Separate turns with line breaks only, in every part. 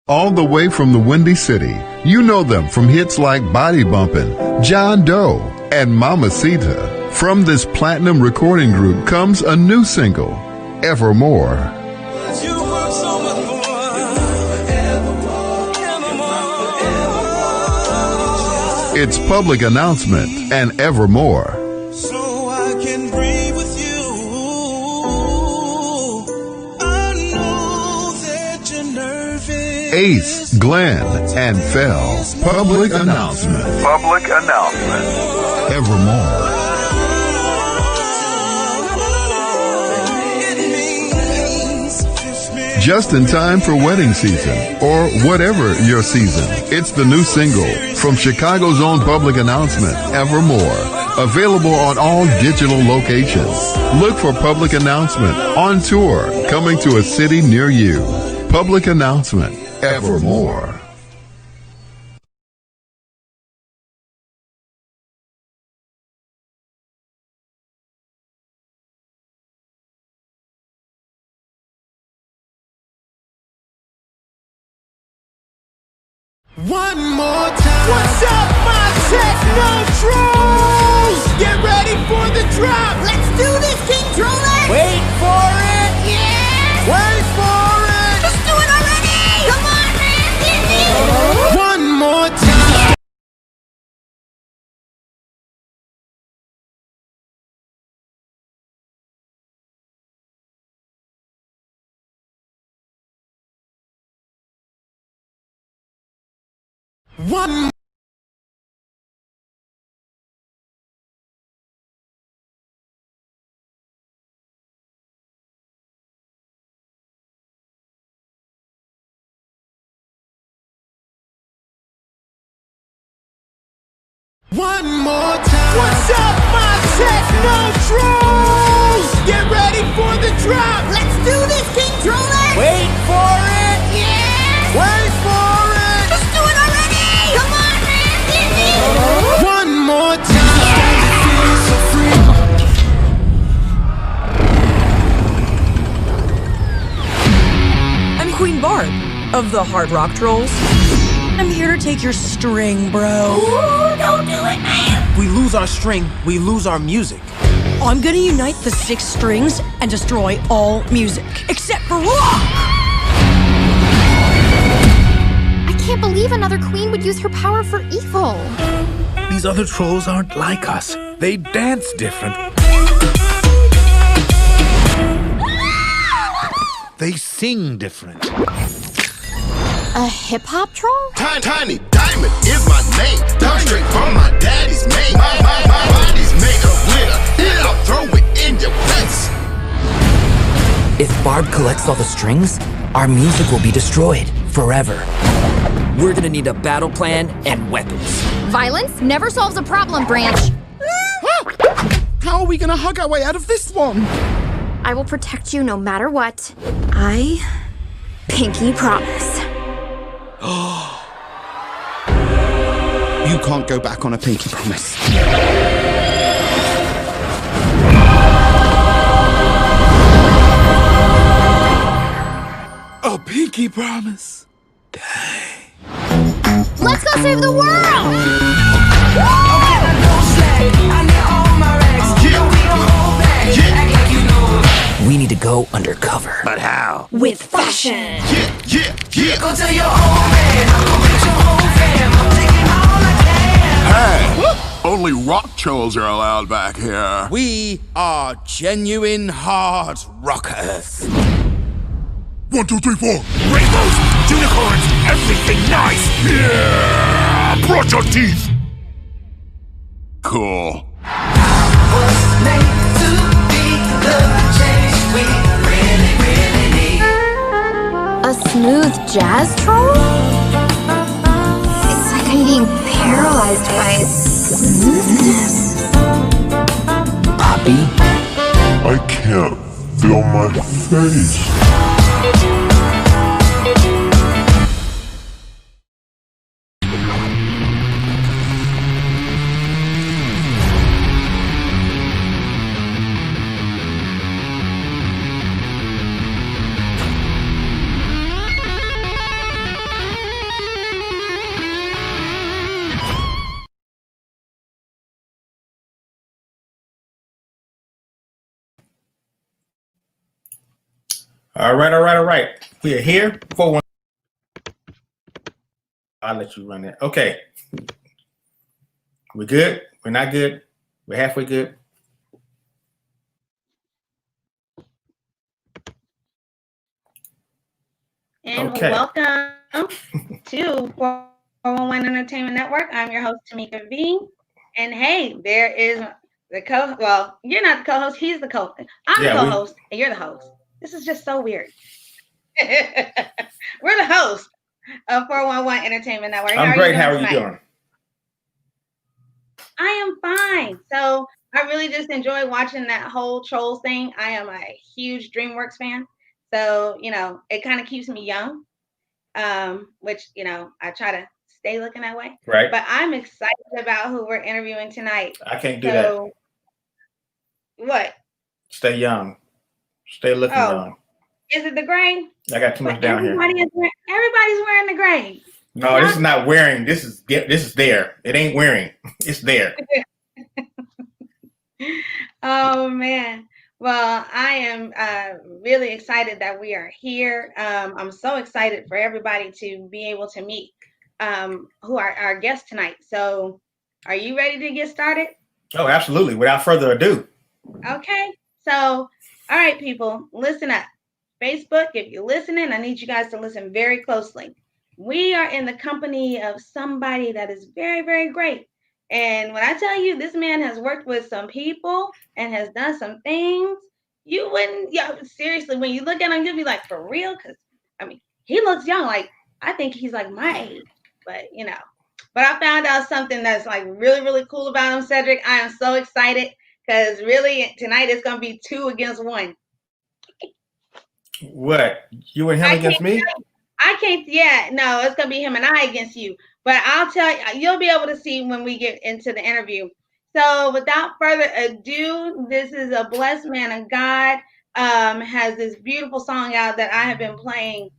All the way from the Windy City, you know them from hits like Body Bumpin', John Doe, and Mamacita. From this platinum recording group comes a new single, Evermore. It's Public Announcement and Evermore.
So I can breathe with you. I know that you're nervous.
Ace, Glenn, and Fell. Public Announcement.
Public announcement.
Evermore. Just in time for wedding season, or whatever your season. It's the new single from Chicago's own Public Announcement, Evermore. Available on all digital locations. Look for Public Announcement on tour, coming to a city near you. Public Announcement, Evermore.
One more time. What's up, my techno trolls? Get ready for the drop.
Let's do this, King Troller!
Wait for it.
Yeah!
Wait for it.
Let's do it already! Come on, man! Hit me!
One more time. One. One more time. What's up, my techno trolls? Get ready for the drop.
Let's do this, King Troller!
Wait for it.
Yeah!
Wait for it.
Let's do it already! Come on, man! Hit me!
One more time. Feel so free.
I'm Queen Barb of the Hard Rock Trolls. I'm here to take your string, bro.
Ooh, don't do it, man!
We lose our string, we lose our music.
I'm gonna unite the 6 strings and destroy all music, except for rock!
I can't believe another queen would use her power for evil.
These other trolls aren't like us. They dance different. They sing different.
A hip-hop troll?
Tiny Diamond is my name. Come straight from my daddy's mane. My body's made of glitter, and I'll throw it in your face.
If Barb collects all the strings, our music will be destroyed forever. We're gonna need a battle plan and weapons.
Violence never solves a problem, Branch.
How are we gonna hug our way out of this one?
I will protect you no matter what.
I pinky promise.
You can't go back on a pinky promise. A pinky promise.
Let's go save the world!
We need to go undercover.
But how?
With fashion!
Yeah.
Go tell your old man. I'm gonna get your whole fam. I'm taking all I can.
Hey, only rock trolls are allowed back here.
We are genuine hard rockers.
1, 2, 3, 4.
Rainbows, unicorns, everything nice. Yeah! Brush your teeth.
Cool.
A smooth jazz troll? It's like I'm being paralyzed by smoothness.
Poppy?
I can't feel my face.
All right, all right, all right. We are here. 4-1. I'll let you run that. Okay. We're good. We're not good. We're halfway good.
And
Okay.
welcome to 411 Entertainment Network. I'm your host, Tamika V. And hey, there is the well, you're not the co-host, he's the co-host. I'm the co-host, and you're the host. This is just so weird. We're the host of 411 Entertainment Network.
I'm great. How are you doing?
I am fine. So I really just enjoy watching that whole Trolls thing. I am a huge DreamWorks fan. So, it kind of keeps me young, which, I try to stay looking that way.
Right.
But I'm excited about who we're interviewing tonight.
I can't do that.
What?
Stay young. Stay looking young.
Is it the gray?
I got too much down here.
Everybody's wearing the gray.
No, this is not wearing. This is there. It ain't wearing. It's there.
Oh, man. Well, I am really excited that we are here. I'm so excited for everybody to be able to meet who are our guests tonight. So are you ready to get started?
Oh, absolutely. Without further ado.
Okay. So, all right, people, listen up. Facebook, if you're listening, I need you guys to listen very closely. We are in the company of somebody that is very, very great. And when I tell you this man has worked with some people and has done some things, you wouldn't, seriously, when you look at him, you'll be like, for real? Because, he looks young. Like, I think he's like my age, but, But I found out something that's like really, really cool about him, Cedric. I am so excited because really tonight it's going to be 2 against 1.
What? You and him against me?
I can't. Yeah, no, it's gonna be him and I against you. But I'll tell you, you'll be able to see when we get into the interview. So, without further ado, this is a blessed man of God. Has this beautiful song out that I have been playing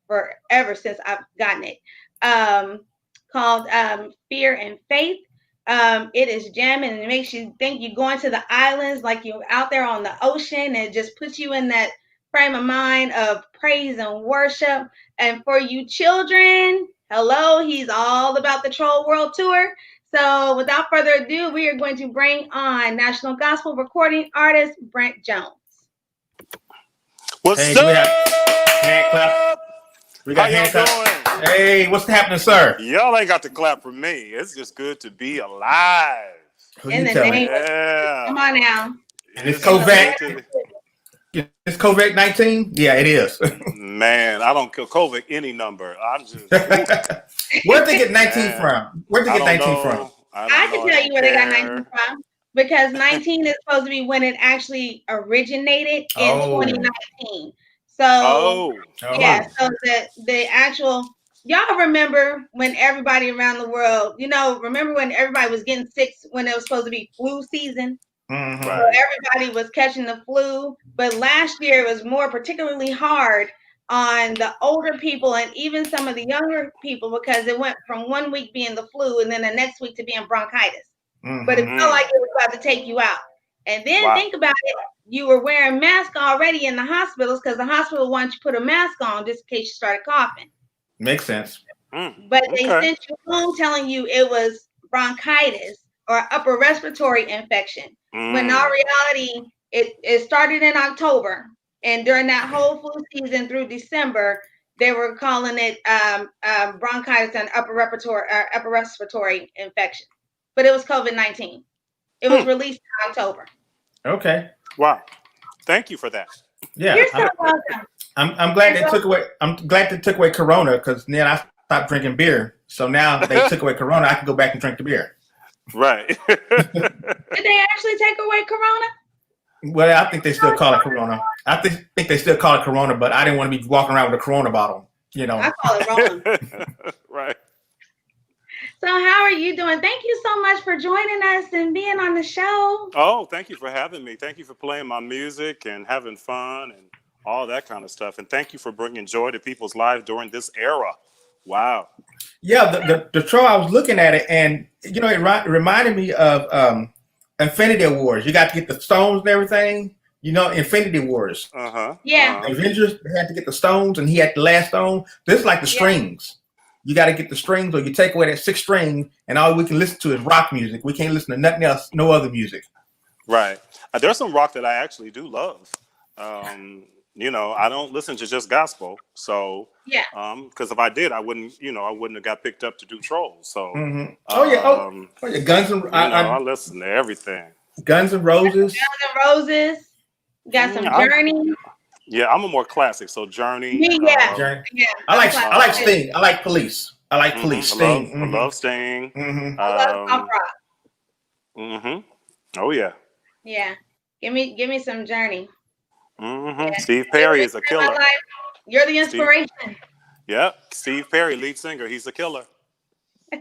forever since I've gotten it. Called "Fear and Faith." It is jamming and it makes you think you're going to the islands, like you're out there on the ocean, and it just puts you in that frame of mind of praise and worship. And for you children, hello, he's all about the Troll World Tour. So without further ado, we are going to bring on National Gospel Recording Artist Brent Jones.
What's up?
Hand clap. We got hand clap. Hey, what's happening, sir?
Y'all ain't got to clap for me. It's just good to be alive.
Who you telling?
Yeah.
Come on now.
And it's COVID. It's COVID-19? Yeah, it is.
Man, I don't kill COVID any number. I'm just.
Where'd they get 19 from? Where'd they get 19 from?
I can tell you where they got 19 from. Because 19 is supposed to be when it actually originated in 2019. So, yeah, so the actual, y'all remember when everybody around the world, remember when everybody was getting sick when it was supposed to be flu season?
Mm-hmm.
So everybody was catching the flu, but last year it was more particularly hard on the older people and even some of the younger people because it went from 1 week being the flu and then the next week to being bronchitis.
Mm-hmm.
But it felt like it was about to take you out. And then think about it, you were wearing masks already in the hospitals because the hospital wants you to put a mask on just in case you started coughing.
Makes sense.
But they sent you home telling you it was bronchitis or upper respiratory infection. When in all reality, it started in October. And during that whole flu season through December, they were calling it bronchitis and upper respiratory infection. But it was COVID-19. It was released in October.
Okay.
Wow. Thank you for that.
Yeah.
You're so welcome.
I'm glad they took away. I'm glad they took away Corona because then I stopped drinking beer. So now they took away Corona. I can go back and drink the beer.
Right.
Did they actually take away Corona?
Well, I think they still call it Corona. I think they still call it Corona, but I didn't want to be walking around with a Corona bottle.
I call it Rona.
Right.
So how are you doing? Thank you so much for joining us and being on the show.
Oh, thank you for having me. Thank you for playing my music and having fun and all that kind of stuff. And thank you for bringing joy to people's lives during this era. Wow.
Yeah, the troll, I was looking at it, and it reminded me of Infinity Wars. You got to get the stones and everything. You know, Infinity Wars.
Yeah.
Avengers had to get the stones, and he had the last stone. This is like the strings. You got to get the strings, or you take away that sixth string, and all we can listen to is rock music. We can't listen to nothing else, no other music.
Right. There's some rock that I actually do love. You know, I don't listen to just gospel. So, because if I did, I wouldn't have got picked up to do Trolls. So,
Guns and
I listen to everything.
Guns N' Roses.
Got some Journey.
I'm a more classic. So Journey.
Journey. I like Sting. I like Police. I like Police. Sting.
I love Sting.
I love punk
rock. Oh yeah.
Yeah. Give me some Journey.
Steve Perry is a killer.
You're the inspiration.
Steve Perry, lead singer. He's a killer.
So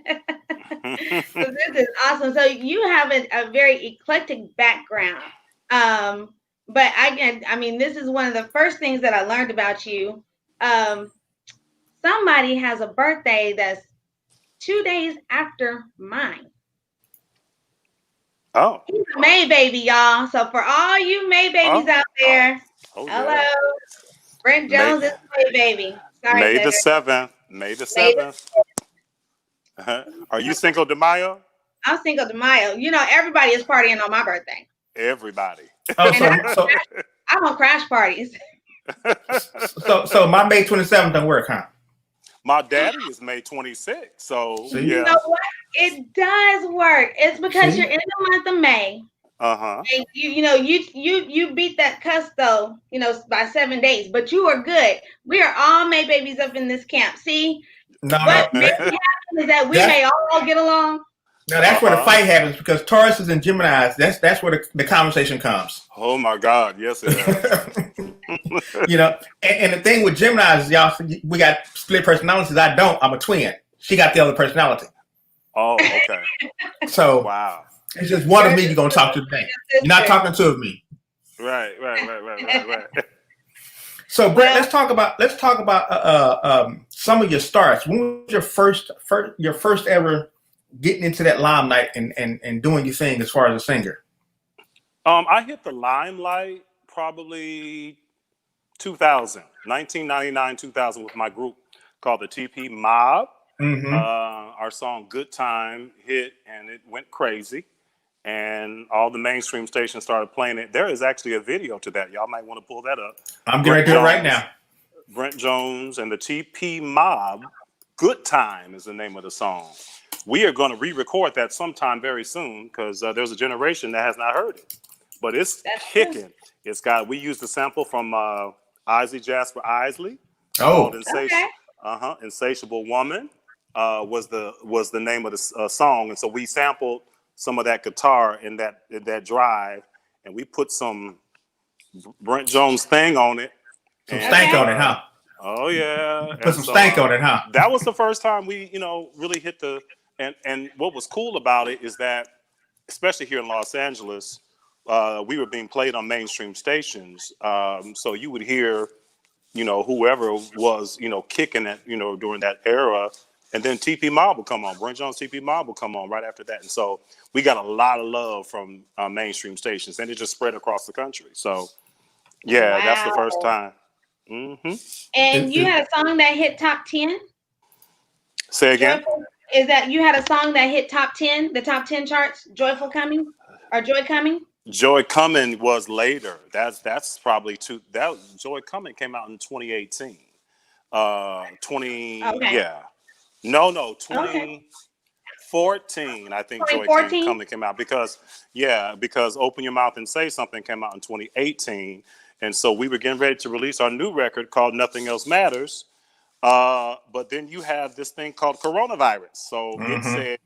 this is awesome. So you have a very eclectic background. But I mean, this is one of the first things that I learned about you. Somebody has a birthday that's 2 days after mine.
Oh.
He's a May baby, y'all. So for all you May babies out there, hello. Brent Jones is May baby. Sorry,
May the 7th. May the 7th. Are you Cinco de Mayo?
I'm Cinco de Mayo. You know, everybody is partying on my birthday.
Everybody.
I'm on crash parties.
So my May 27th don't work, huh?
My daddy is May 26th. So
You know what? It does work. It's because you're in the month of May. And you beat that cusp though, by 7 days, but you are good. We are all May babies up in this camp. See, what maybe happens is that we may all get along.
Now that's where the fight happens, because Tauruses and Geminis, that's where the conversation comes.
Oh my God, yes it is.
And the thing with Geminis is, y'all, we got split personalities. I don't. I'm a twin. She got the other personality.
Oh, okay.
So
wow.
It's just one of me you're gonna talk to today. You're not talking two of me.
Right.
So Brent, let's talk about some of your starts. When was your first ever getting into that limelight and doing your thing as far as a singer?
I hit the limelight probably 1999, 2000 with my group called the TP Mob. Our song Good Time hit and it went crazy. And all the mainstream stations started playing it. There is actually a video to that. Y'all might want to pull that up.
I'm getting to it right now.
Brent Jones and the TP Mob. Good Time is the name of the song. We are going to re-record that sometime very soon, because there's a generation that has not heard it. But it's kicking. We used the sample from Isley Jasper Isley.
Oh,
Insatiable Woman was the name of the song, and so we sampled some of that guitar in that drive, and we put some Brent Jones thing on it.
Some stank on it, huh?
Oh yeah.
Put some stank on it, huh?
That was the first time we, really hit the. And what was cool about it is that, especially here in Los Angeles, we were being played on mainstream stations. So you would hear, whoever was, kicking it, during that era. And then TP Mob will come on. Brent Jones, TP Mob will come on right after that. And so we got a lot of love from mainstream stations, and it just spread across the country. So, that's the first time.
And you had a song that hit top 10?
Say again?
Is that you had a song that hit top 10, the top 10 charts, Joyful Coming or Joy Coming?
Joy Coming was later. That's probably Joy Coming came out in 2018. 2014, I think Joy Coming came out, because Open Your Mouth and Say Something came out in 2018. And so we were getting ready to release our new record called Nothing Else Matters. But then you have this thing called coronavirus. So it said,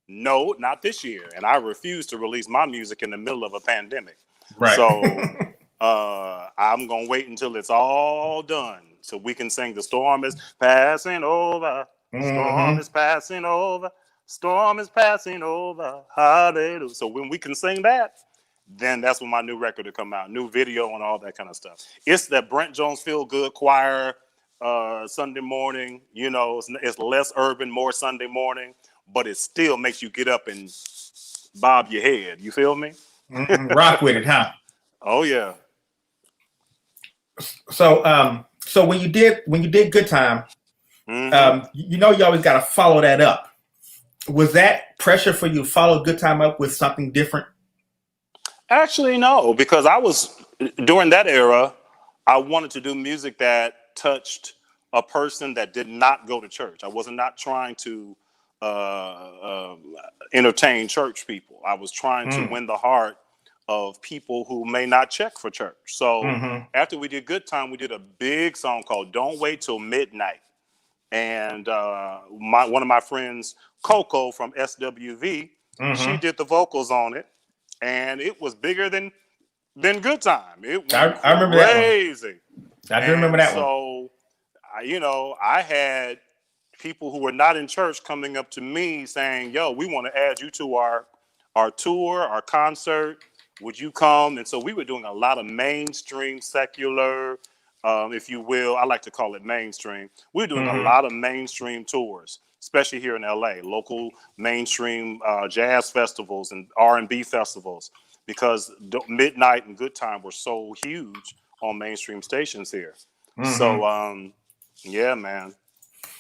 no, not this year. And I refused to release my music in the middle of a pandemic.
Right.
So I'm going to wait until it's all done so we can sing The Storm is Passing Over. Storm is passing over. Storm is passing over. Hallelujah. So when we can sing that, then that's when my new record will come out. New video and all that kind of stuff. It's that Brent Jones Feel Good Choir Sunday morning. It's less urban, more Sunday morning, but it still makes you get up and bob your head. You feel me?
Rock with it, huh?
Oh yeah.
So when you did Good Time, you always got to follow that up. Was that pressure for you to follow Good Time up with something different?
Actually, no, because I was during that era. I wanted to do music that touched a person that did not go to church. I was not trying to entertain church people. I was trying to win the heart of people who may not check for church. So after we did Good Time, we did a big song called "Don't Wait Till Midnight," and one of my friends, Coco from SWV, she did the vocals on it, and it was bigger than Good Time. It went
I remember
crazy.
I do remember that one.
So, I had people who were not in church coming up to me saying, "Yo, we want to add you to our tour, our concert. Would you come?" And so we were doing a lot of mainstream secular, if you will. I like to call it mainstream. We were doing a lot of mainstream tours, especially here in LA, local mainstream jazz festivals and R&B festivals, because Midnight and Good Time were so huge on mainstream stations here. So, yeah, man.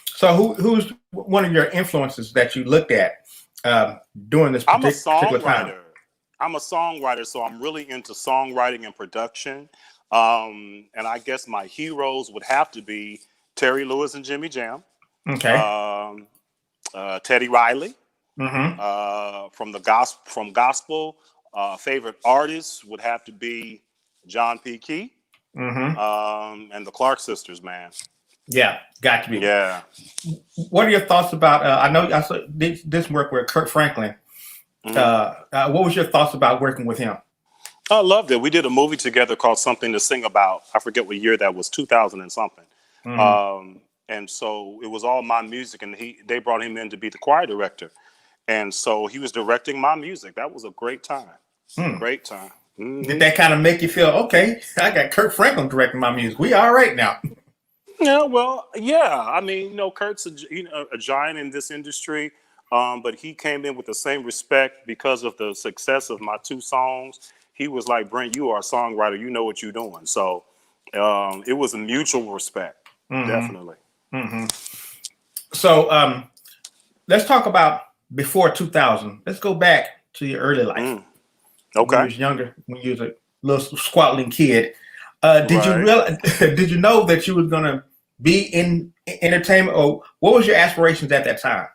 So who's one of your influences that you looked at during this particular time?
I'm a songwriter, so I'm really into songwriting and production. And I guess my heroes would have to be Terry Lewis and Jimmy Jam.
Okay.
Teddy Riley. From gospel, favorite artists would have to be John P. Key. And the Clark Sisters, man.
Yeah, got to be.
Yeah.
What are your thoughts about? I know I saw this work with Kirk Franklin. What was your thoughts about working with him?
I loved it. We did a movie together called Something to Sing About. I forget what year that was, 2000 and something. And so it was all my music, and they brought him in to be the choir director. And so he was directing my music. That was a great time. Great time.
Did that kind of make you feel, okay, I got Kirk Franklin directing my music. We all right now.
Yeah, well, yeah. I mean, Kurt's a giant in this industry, but he came in with the same respect because of the success of my 2 songs. He was like, "Brent, you are a songwriter. You know what you're doing." So it was a mutual respect, definitely.
So let's talk about before 2000. Let's go back to your early life.
Okay.
When you was younger, when you was a little squabbling kid. Did you know that you was gonna be in entertainment, or what was your aspirations at that time?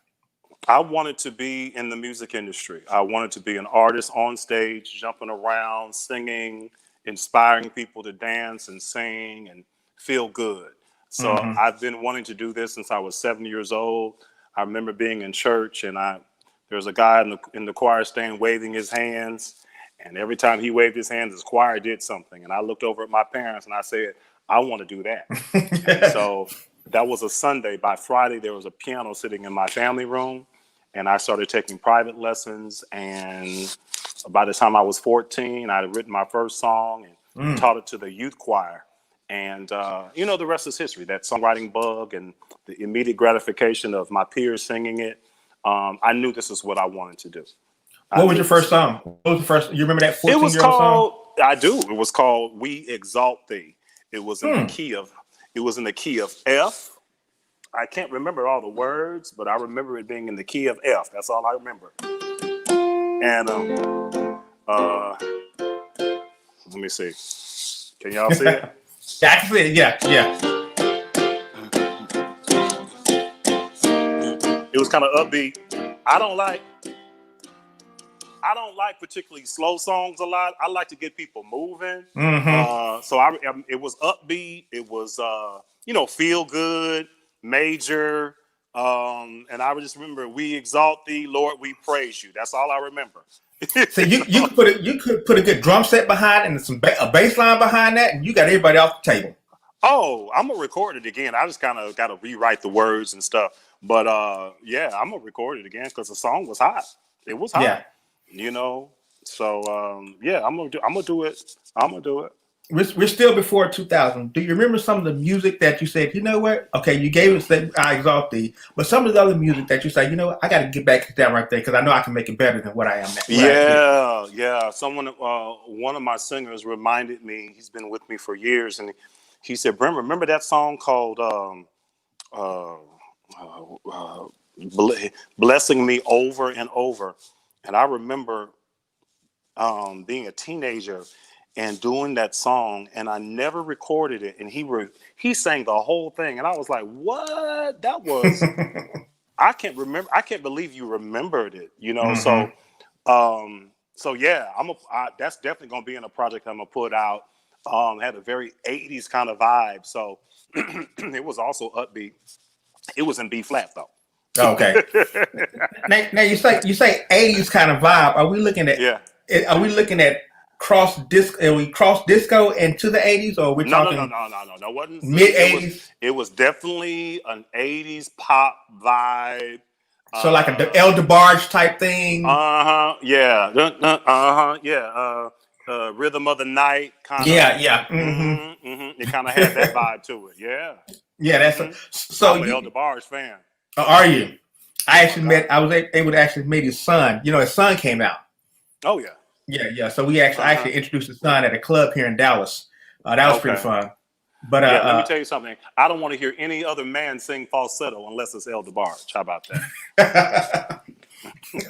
I wanted to be in the music industry. I wanted to be an artist on stage, jumping around, singing, inspiring people to dance and sing and feel good. So I've been wanting to do this since I was 7 years old. I remember being in church, and there was a guy in the choir stand waving his hands. And every time he waved his hands, his choir did something. And I looked over at my parents and I said, I want to do that. And so that was a Sunday. By Friday, there was a piano sitting in my family room. And I started taking private lessons. And by the time I was 14, I had written my first song and taught it to the youth choir. And, the rest is history. That songwriting bug and the immediate gratification of my peers singing it. I knew this is what I wanted to do.
What was your first song? What was the first? You remember that 14-year-old song?
I do. It was called "We Exalt Thee." It was in the key of F. I can't remember all the words, but I remember it being in the key of F. That's all I remember. And let me see. Can y'all see it?
I can see it. Yeah.
It was kind of upbeat. I don't like particularly slow songs a lot. I like to get people moving. So it was upbeat. It was, feel good, major. And I just remember, "We exalt thee, Lord, we praise you." That's all I remember.
So you could put a good drum set behind and a bass line behind that, and you got everybody off the table.
Oh, I'm gonna record it again. I just kind of got to rewrite the words and stuff. But yeah, I'm gonna record it again because the song was hot. It was hot.
Yeah.
So yeah, I'm gonna do it.
We're still before 2000. Do you remember some of the music that you said, you know what? Okay, you gave us that "I Exalt Thee," but some of the other music that you say, you know what? I got to get back to that right there because I know I can make it better than what I am now.
Yeah. Someone, one of my singers reminded me. He's been with me for years, and he said, Brent, remember that song called Blessing Me Over and Over? And I remember being a teenager and doing that song, and I never recorded it. And he sang the whole thing, and I was like, "What? That was." I can't remember. I can't believe you remembered it. You know, so yeah, that's definitely gonna be in a project I'm gonna put out. Had a very 80s kind of vibe, so it was also upbeat. It was in B flat though.
Okay. now you say 80s kind of vibe. Are we looking at?
Yeah.
Are we looking at cross disco? Are we cross disco into the 80s, or are we talking?
No. Wasn't
mid 80s.
It was definitely an 80s pop vibe.
So like a El DeBarge type thing.
Yeah. Rhythm of the Night kind of.
Yeah.
It kind of had that vibe to it. Yeah.
Yeah, that's so.
I'm an El DeBarge fan.
Are you? I was able to actually meet his son. You know, his son came out.
Oh yeah.
Yeah. So we actually introduced his son at a club here in Dallas. That was pretty fun. But
let me tell you something. I don't want to hear any other man sing falsetto unless it's El DeBarge. How about that?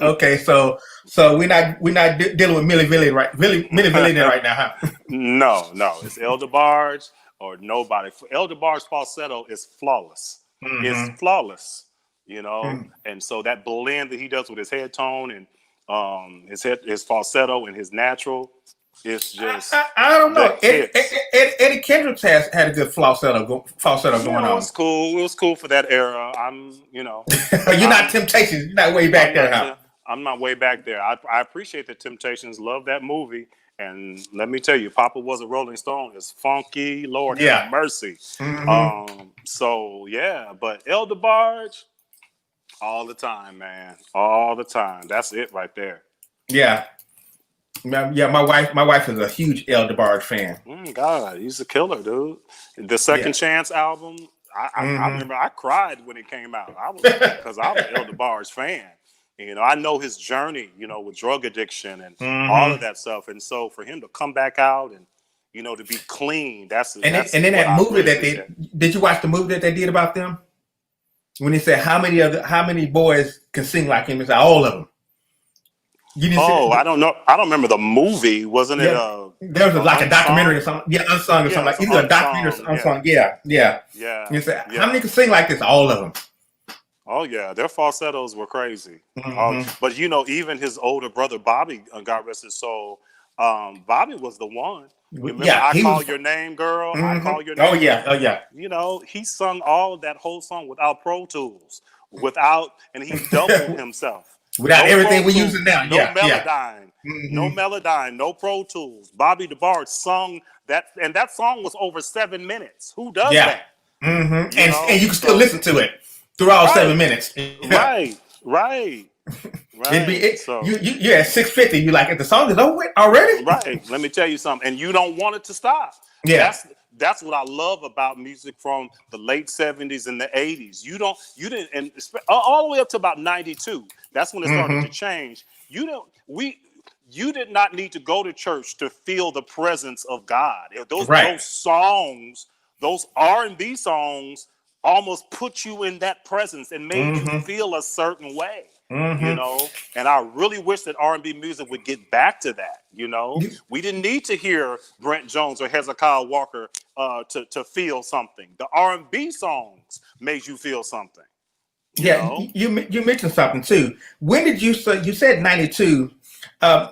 Okay, so we're not dealing with Milli Vanilli right now, huh?
No, it's El DeBarge or nobody. El DeBarge's falsetto is flawless. It's flawless, you know. And so that blend that he does with his head tone and his falsetto and his natural, it's just.
I don't know. Eddie Kendricks had a good falsetto going on.
It was cool. It was cool for that era. You're
not Temptations. You're not way back there, huh?
I'm not way back there. I appreciate the Temptations. Love that movie. And let me tell you, Papa Was a Rolling Stone is funky. Lord have mercy. So yeah, but El DeBarge, all the time, man, all the time. That's it right there.
Yeah. My wife is a huge El DeBarge fan.
God, he's a killer, dude. The Second Chance album, I remember I cried when it came out. Because I was an El DeBarge fan. You know, I know his journey, you know, with drug addiction and all of that stuff. And so for him to come back out and, you know, to be clean, that's
then that movie did you watch the movie that they did about them? When they said how many boys can sing like him? It's like all of them.
I don't know. I don't remember the movie. Wasn't it?
There was like a documentary or something. Yeah, unsung or something like either a documentary or unsung. Yeah. You said how many can sing like this? All of them.
Oh yeah, their falsettos were crazy. But you know, even his older brother Bobby, God rest his soul. Bobby was the one. Remember, I Call Your Name, Girl. I Call Your Name.
Oh yeah.
You know, he sung all that whole song without Pro Tools, and he doubled himself.
Without everything we're using now.
No Melodyne, no Pro Tools. Bobby DeBarge sung that, and that song was over 7 minutes. Who does that?
And you can still listen to it through all 7 minutes.
Right.
You're at 6:50. You're like, the song is over already.
Right. Let me tell you something, and you don't want it to stop.
Yeah.
That's what I love about music from the late 70s and the 80s. You didn't, and all the way up to about 92. That's when it started to change. You did not need to go to church to feel the presence of God. Those songs, those R&B songs, almost put you in that presence and made you feel a certain way. You know, and I really wish that R&B music would get back to that. You know, we didn't need to hear Brent Jones or Hezekiah Walker to feel something. The R&B songs made you feel something. You
mentioned something too. When did you said 92?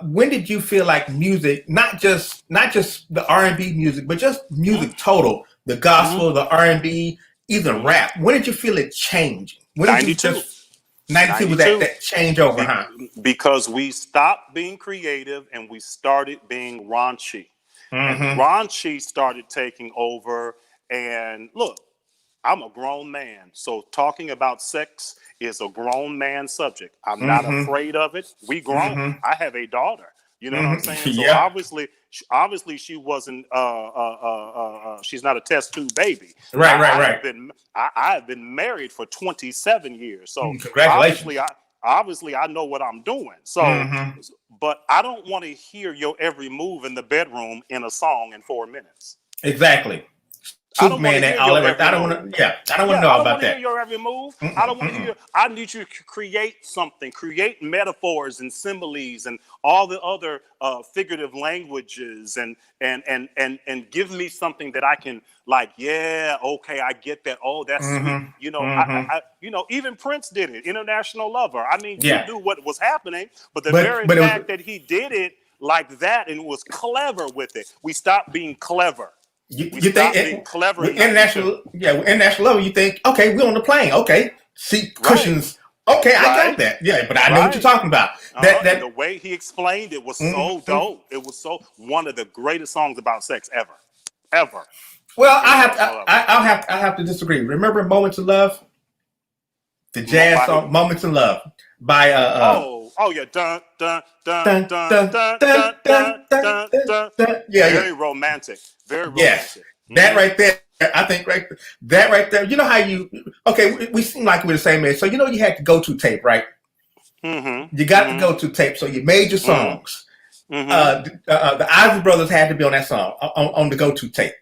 When did you feel like music, not just the R&B music, but just music total, the gospel, the R&B, even rap? When did you feel it change?
92.
92 was that changeover, huh?
Because we stopped being creative and we started being raunchy. And raunchy started taking over. And look, I'm a grown man, so talking about sex is a grown man subject. I'm not afraid of it. We grown. I have a daughter. You know what I'm saying? So obviously she wasn't she's not a test tube baby.
Right.
I have been married for 27 years. So
congratulations.
obviously I know what I'm doing. So but I don't want to hear your every move in the bedroom in a song in 4 minutes.
Exactly.
I don't want
Superman
to
and
hear
all
your
that.
every
I don't
move.
want to. Yeah, I don't want to
Yeah,
know
I don't
about
want to hear
that.
your every move. I don't want to hear. I need you to create something, create metaphors and similes and all the other figurative languages, and give me something that I can like. Yeah, okay, I get that. Oh, that's sweet. You know, even Prince did it. International Lover. I mean, you
Yeah,
knew what was happening, but the
but
very
it was.
fact that he did it like that and was clever with it, we stopped being clever. We
You think
stopped being clever
with
in 92.
international? Yeah, with international level, you think, okay, we're on the plane. Okay, seat
Right.
cushions. Okay, I got
Right.
that. Yeah, but I know what you're
Right.
talking about.
And the way he explained it was so dope. It was so one of the greatest songs about sex ever. Ever.
Well, I have to disagree. Remember "Moments of Love," the jazz
By who?
song "Moments of Love" by
Oh yeah, dun dun dun
dun,
dun
dun,
dun
dun,
dun
dun,
dun
dun,
dun
dun,
dun.
dun. Yeah,
Very romantic. Very
yes,
romantic.
that right there. I think that right there. You know how you? Okay, we seem like we're the same age. So you know you had to go to tape, right?
Mm-hmm.
You got to go to tape. So you made your songs. The Isley Brothers had to be on that song on the go to tape.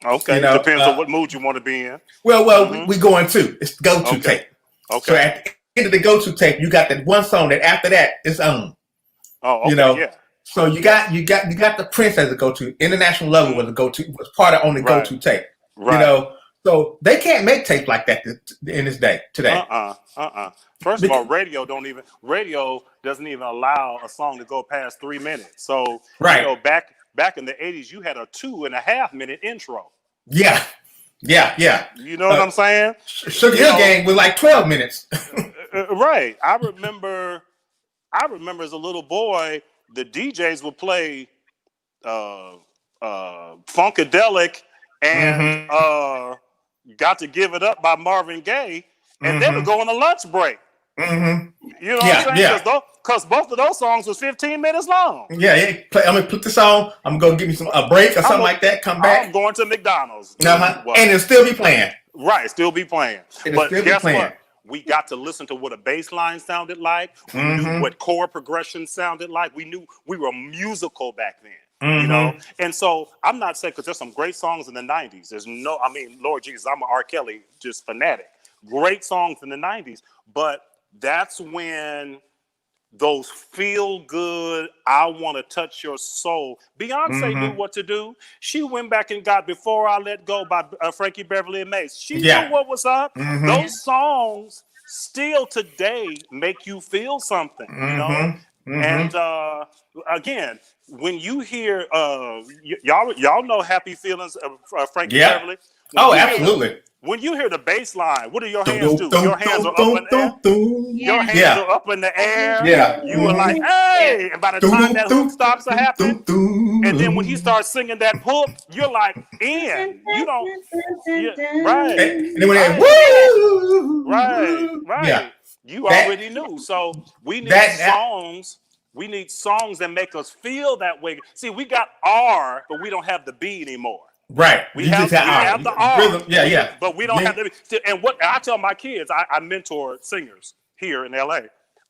Okay,
you know,
depends on what mood you want to be in.
Well, we going to. It's the go to tape.
Okay.
So at the end of the go to tape, you got that one song that after that is on.
Oh, okay,
you know.
Yeah.
So you got the Prince as a go to. International Level was a go to. Was part of on the go to tape.
Right.
You know. So they can't make tape like that in this day today.
First of all, radio doesn't even allow a song to go past 3 minutes. So
right.
You know, back in the 80s, you had a 2.5 minute intro.
Yeah.
You know what I'm saying?
Sugar Hill Gang was like 12 minutes.
Right. I remember as a little boy, the DJs would play Funkadelic and Got to Give It Up by Marvin Gaye, and they would go on a lunch break. You know what I'm saying?
Yeah.
Because both of those songs was 15 minutes long.
Yeah. I'm gonna put this on. I'm gonna give me a break or something like that. Come back.
I'm going to McDonald's.
And it'll still be playing.
Right, still be playing. But guess what? We got to listen to what a bass line sounded like. We knew what chord progression sounded like. We knew we were musical back then. You know, and so I'm not saying because there's some great songs in the 90s. Lord Jesus, I'm an R. Kelly just fanatic. Great songs in the 90s, but that's when those feel good, I want to touch your soul. Beyonce knew what to do. She went back and got Before I Let Go by Frankie Beverly and Mace. She knew what was up. Those songs still today make you feel something, you know? And again, when you hear y'all know Happy Feelings of Frankie Beverly.
Absolutely.
When you hear the bass line, what do your hands do? Your hands are up in the air. Your hands are up in the air.
Yeah.
You are like, hey! And by the time that hook stops to happen, and then when he starts singing that hook, you're like, in. You don't. Right.
And then when they woo.
Right.
Yeah.
You already knew. So we need songs. We need songs that make us feel that way. See, we got R, but we don't have the B anymore.
Right.
We have the R.
Rhythm. Yeah.
But we don't have the B. And what I tell my kids, I mentor singers here in LA.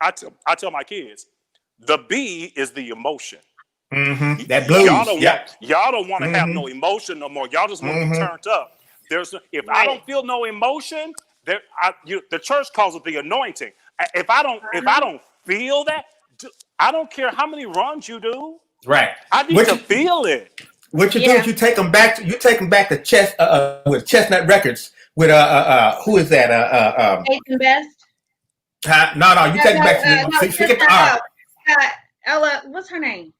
I tell my kids, the B is the emotion.
That blues.
Y'all don't want to have no emotion no more. Y'all just want to be turned up. I don't feel no emotion, the church calls it the anointing. If I don't feel that, I don't care how many runs you do.
Right.
I need to feel it.
What you do is you take them back to with Chestnut Records with who is that?
Nathan Best.
No, you take them back to forget the R.
Ella, what's her name?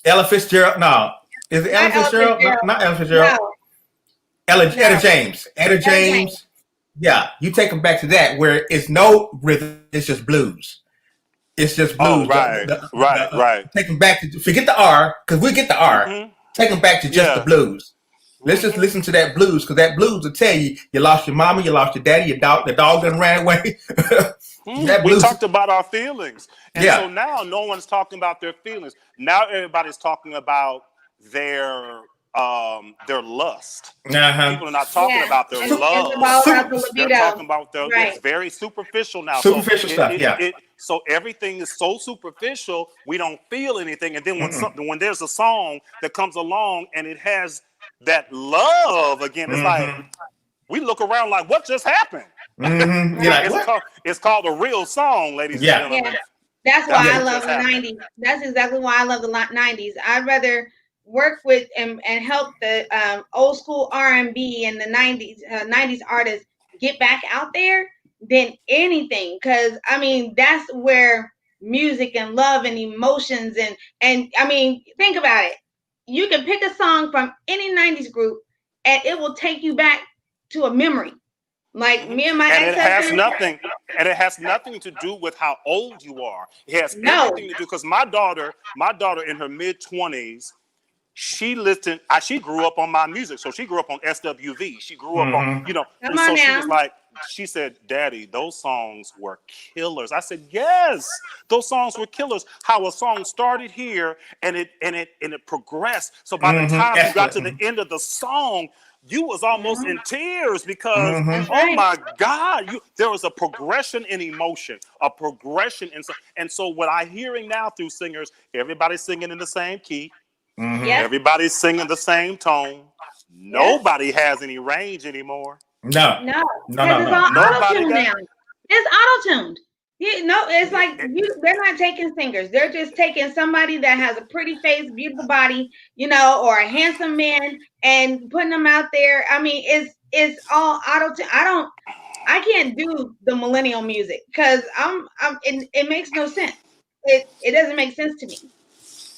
Ella Fitzgerald. No, is it Ella Fitzgerald? No, not Ella Fitzgerald.
No.
Etta James. Etta James. Yeah, you take them back to that where it's no rhythm. It's just blues. It's just blues.
Oh, right.
Take them back to forget the R because we get the R. Take them back to just the blues. Let's just listen to that blues because that blues will tell you lost your mama, you lost your daddy, the dog done ran away.
We talked about our feelings. And so now no one's talking about their feelings. Now everybody's talking about their lust. People are not talking about their love. They're talking about it's very superficial now.
Superficial stuff,
So everything is so superficial, we don't feel anything. And then when there's a song that comes along and it has that love again. It's like we look around like, what just happened? It's called a real song, ladies and gentlemen.
Yeah. That's why I love the 90s. That's exactly why I love the 90s. I'd rather work with and help the old school R&B and the 90s artists get back out there than anything. Because, I mean, that's where music and love and emotions and I mean, think about it. You can pick a song from any 90s group and it will take you back to a memory. Like me and my
ex-husband. And it has nothing to do with how old you are. It has everything to do, because my daughter in her mid-20s, she grew up on my music. So she grew up on SWV. She grew up on, she was like, she said, Daddy, those songs were killers. I said, yes, those songs were killers. How a song started here and it progressed. So by the time you got to the end of the song, you was almost in tears because, oh my God, there was a progression in emotion, a progression and so what I'm hearing now through singers, everybody's singing in the same key, everybody's singing the same tone. Nobody has any range anymore.
No. It's all auto-tuned now. It's auto-tuned. It's like they're not taking singers. They're just taking somebody that has a pretty face, beautiful body, or a handsome man and putting them out there. I mean, it's all auto-tuned. I can't do the millennial music because it makes no sense. It doesn't make sense to me.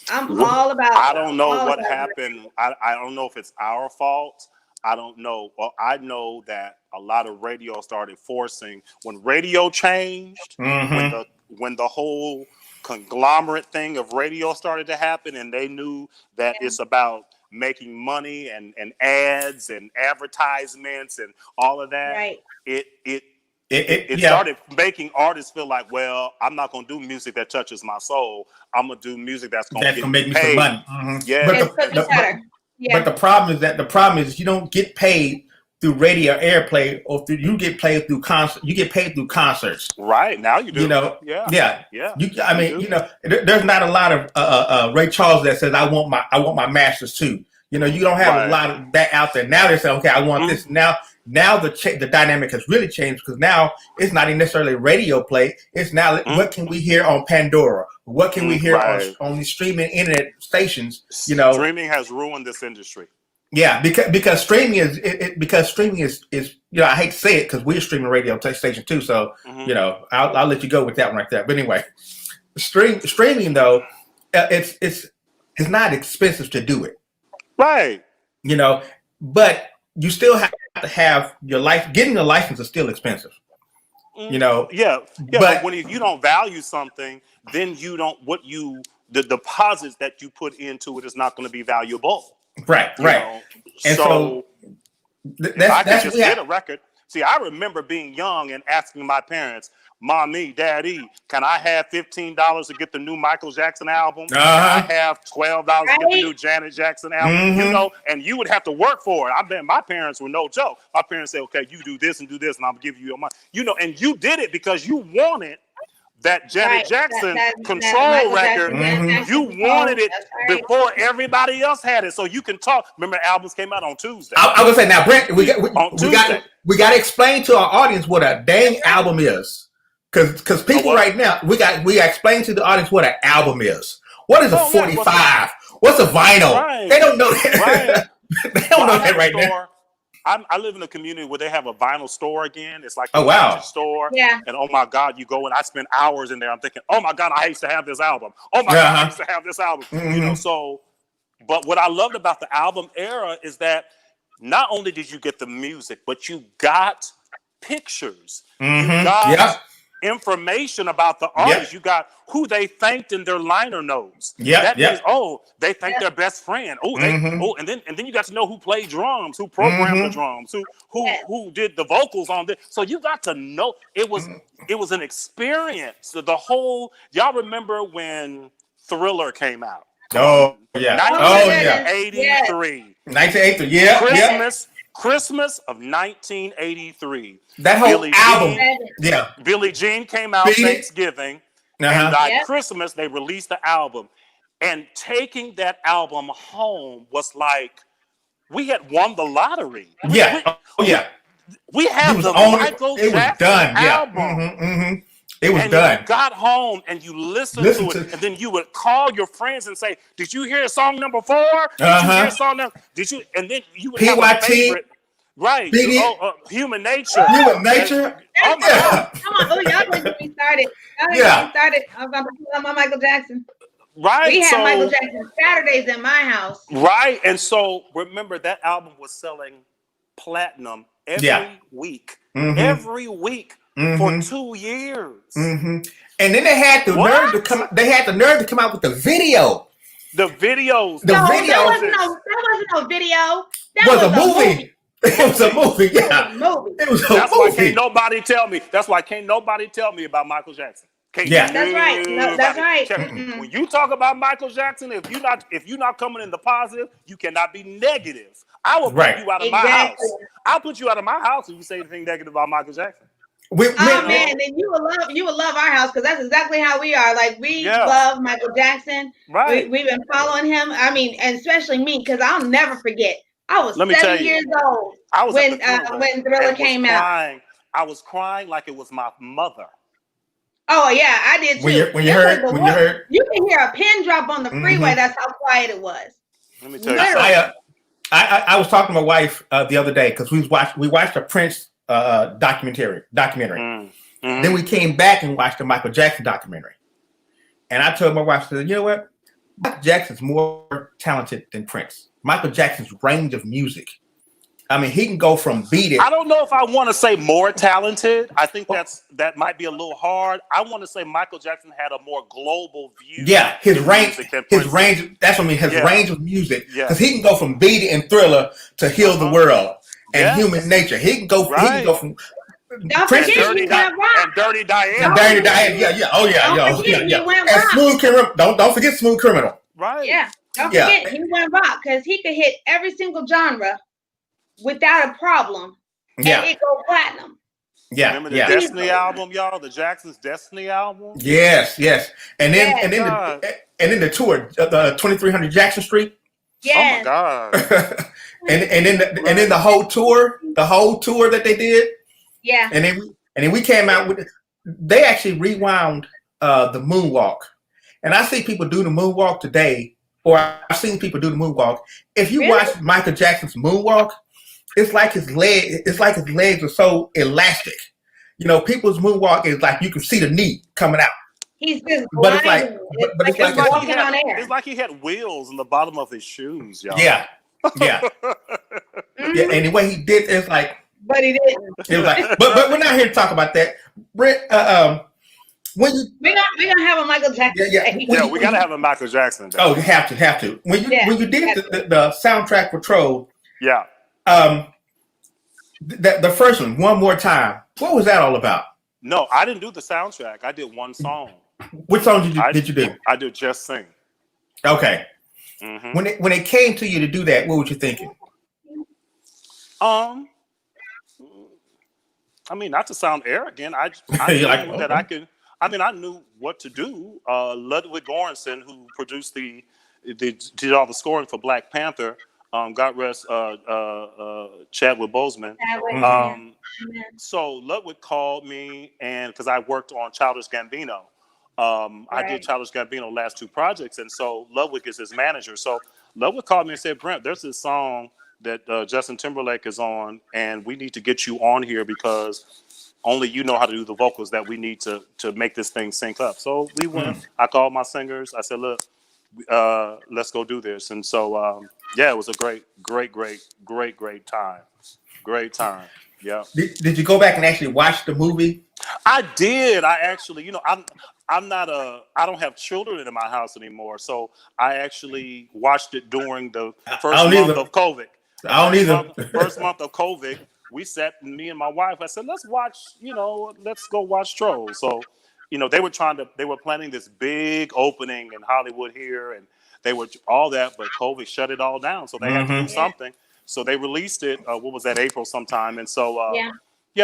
I'm all about.
I don't know what happened. I don't know if it's our fault. I don't know. Well, I know that a lot of radio started forcing when radio changed, when the whole conglomerate thing of radio started to happen, and they knew that it's about making money and ads and advertisements and all of that.
Right.
It started making artists feel like, well, I'm not going to do music that touches my soul. I'm going to do music that's going to make me
some money.
Yeah.
But the problem is you don't get paid through radio airplay or you get paid through concerts.
Right. Now you do.
Yeah. There's not a lot of Ray Charles that says I want my masters too. You don't have a lot of that out there. Now they say, okay, I want this. Now the dynamic has really changed because now it's not even necessarily radio play. It's now what can we hear on Pandora? What can we hear on the streaming internet stations?
Streaming has ruined this industry.
Yeah, because streaming is I hate to say it because we're a streaming radio station too. So I'll let you go with that one right there. But anyway, streaming though, it's not expensive to do it.
Right.
But you still have to have your life. Getting a license is still expensive.
But when you don't value something, then the deposits that you put into it is not going to be valuable.
Right. And so
if I could just get a record. See, I remember being young and asking my parents, Mommy, Daddy, can I have $15 to get the new Michael Jackson album? Can I have $12 to get the new Janet Jackson album? And you would have to work for it. I bet my parents were no joke. My parents said, okay, you do this and do this, and I'm gonna give you your money. And you did it because you wanted that Janet Jackson control record. You wanted it before everybody else had it, so you can talk. Remember, albums came out on Tuesday.
I was gonna say now, Brent, we got to explain to our audience what a dang album is. Because people right now, we explain to the audience what an album is. What is a 45? What's a vinyl?
Right.
They don't know that. They don't know that right now.
I live in a community where they have a vinyl store again. It's like
a
store.
Yeah.
And oh my God, you go and I spend hours in there. I'm thinking, oh my God, I used to have this album. Oh my God, I used to have this album. But what I loved about the album era is that not only did you get the music, but you got pictures. You got information about the artist. You got who they thanked in their liner notes. That means, they thanked their best friend. And then you got to know who played drums, who programmed the drums, who did the vocals on this. So you got to know it was an experience. The whole y'all remember when Thriller came out?
1983. 1983.
Christmas of 1983.
That whole album.
Billie Jean came out Thanksgiving. And by Christmas, they released the album. And taking that album home was like, we had won the lottery.
Yeah.
We have the
on
Michael
it. It was
Jackson
done.
album.
Yeah. It was
and
done.
You got home and you listened to it, and then you would call your friends and say, "Did you hear song number 4? Did you hear song number? Did you?" And then you would have a favorite. Right. Human Nature.
Human Nature.
Oh my God. Come on. Oh, y'all going to get me started. I'm going to put on my Michael Jackson.
Right.
We had Michael Jackson Saturdays in my house.
Right. And so remember that album was selling platinum every week. Every week for 2 years.
And then they had the nerve to come. They had the nerve to come out with the video.
The videos.
That wasn't no video. That
was a movie. It was a movie. Yeah.
It
was a movie.
That's why can't nobody tell me. That's why can't nobody tell me about Michael Jackson.
That's right. No, that's right.
When you talk about Michael Jackson, if you're not coming in the positive, you cannot be negative. I will put you out of my house. I'll put you out of my house if you say anything negative about Michael Jackson.
Man, then you will love our house, because that's exactly how we are. Like, we love Michael Jackson.
Right.
We've been following him. I mean, and especially me, because I'll never forget. I was 7 years old when Thriller came out.
I was crying like it was my mother.
Oh yeah, I did too.
When you heard,
you can hear a pin drop on the freeway. That's how quiet it was.
Let me tell you.
I was talking to my wife the other day, because we watched a Prince documentary. Then we came back and watched the Michael Jackson documentary. And I told my wife, I said, you know what? Michael Jackson's more talented than Prince. Michael Jackson's range of music. I mean, he can go from Beat It.
I don't know if I want to say more talented. I think that might be a little hard. I want to say Michael Jackson had a more global view.
Yeah, his range. That's what I mean. His range of music, because he can go from Beat It and Thriller to Heal the World and Human Nature. He can go. He can go from.
Prince
and Dirty Diana.
And Dirty Diana. Yeah. Oh yeah. And Smooth Criminal. Don't forget Smooth Criminal.
Right.
Yeah. Don't forget he went rock, because he could hit every single genre without a problem, and it go platinum.
Yeah.
Remember the Destiny album, y'all? The Jackson's Destiny album.
Yes. And then the tour, the 2300 Jackson Street.
Yes.
Oh my God.
and then the whole tour that they did.
Yeah.
And then we came out with. They actually rewound the moonwalk, and I see people do the moonwalk today, or I've seen people do the moonwalk. If you watch Michael Jackson's moonwalk, it's like his legs are so elastic. You know, people's moonwalk is like you can see the knee coming out.
He's just
but it's like
walking on air.
It's like he had wheels in the bottom of his shoes, y'all.
Yeah. Yeah, and the way he did it's like.
But he didn't.
It was like, but we're not here to talk about that. Brent, when you
we're gonna have a Michael Jackson.
We gotta have a Michael Jackson day.
Oh, you have to. When you did the soundtrack for Troll, the first one more time. What was that all about?
No, I didn't do the soundtrack. I did one song.
Which song did you do?
I did Just Sing.
Okay. When it came to you to do that, what were you thinking?
I mean, not to sound arrogant, I knew that I could. I mean, I knew what to do. Ludwig Göransson, who produced did all the scoring for Black Panther, God rest Chadwick Boseman. So Ludwig called me, and because I worked on Childish Gambino, I did Childish Gambino last 2 projects, and so Ludwig is his manager. So Ludwig called me and said, Brent, there's this song that Justin Timberlake is on, and we need to get you on here because only you know how to do the vocals that we need to make this thing sync up. So we went. I called my singers. I said, look, let's go do this. And so, it was a great time. Great time. Yeah.
Did you go back and actually watch the movie?
I did. I actually, I'm not I don't have children in my house anymore. So I actually watched it during the first month of COVID.
I don't either.
First month of COVID, we sat, me and my wife, I said, let's go watch Trolls. So, they were planning this big opening in Hollywood here, and they were all that, but COVID shut it all down. So they had to do something. So they released it, what was that, April sometime. And so,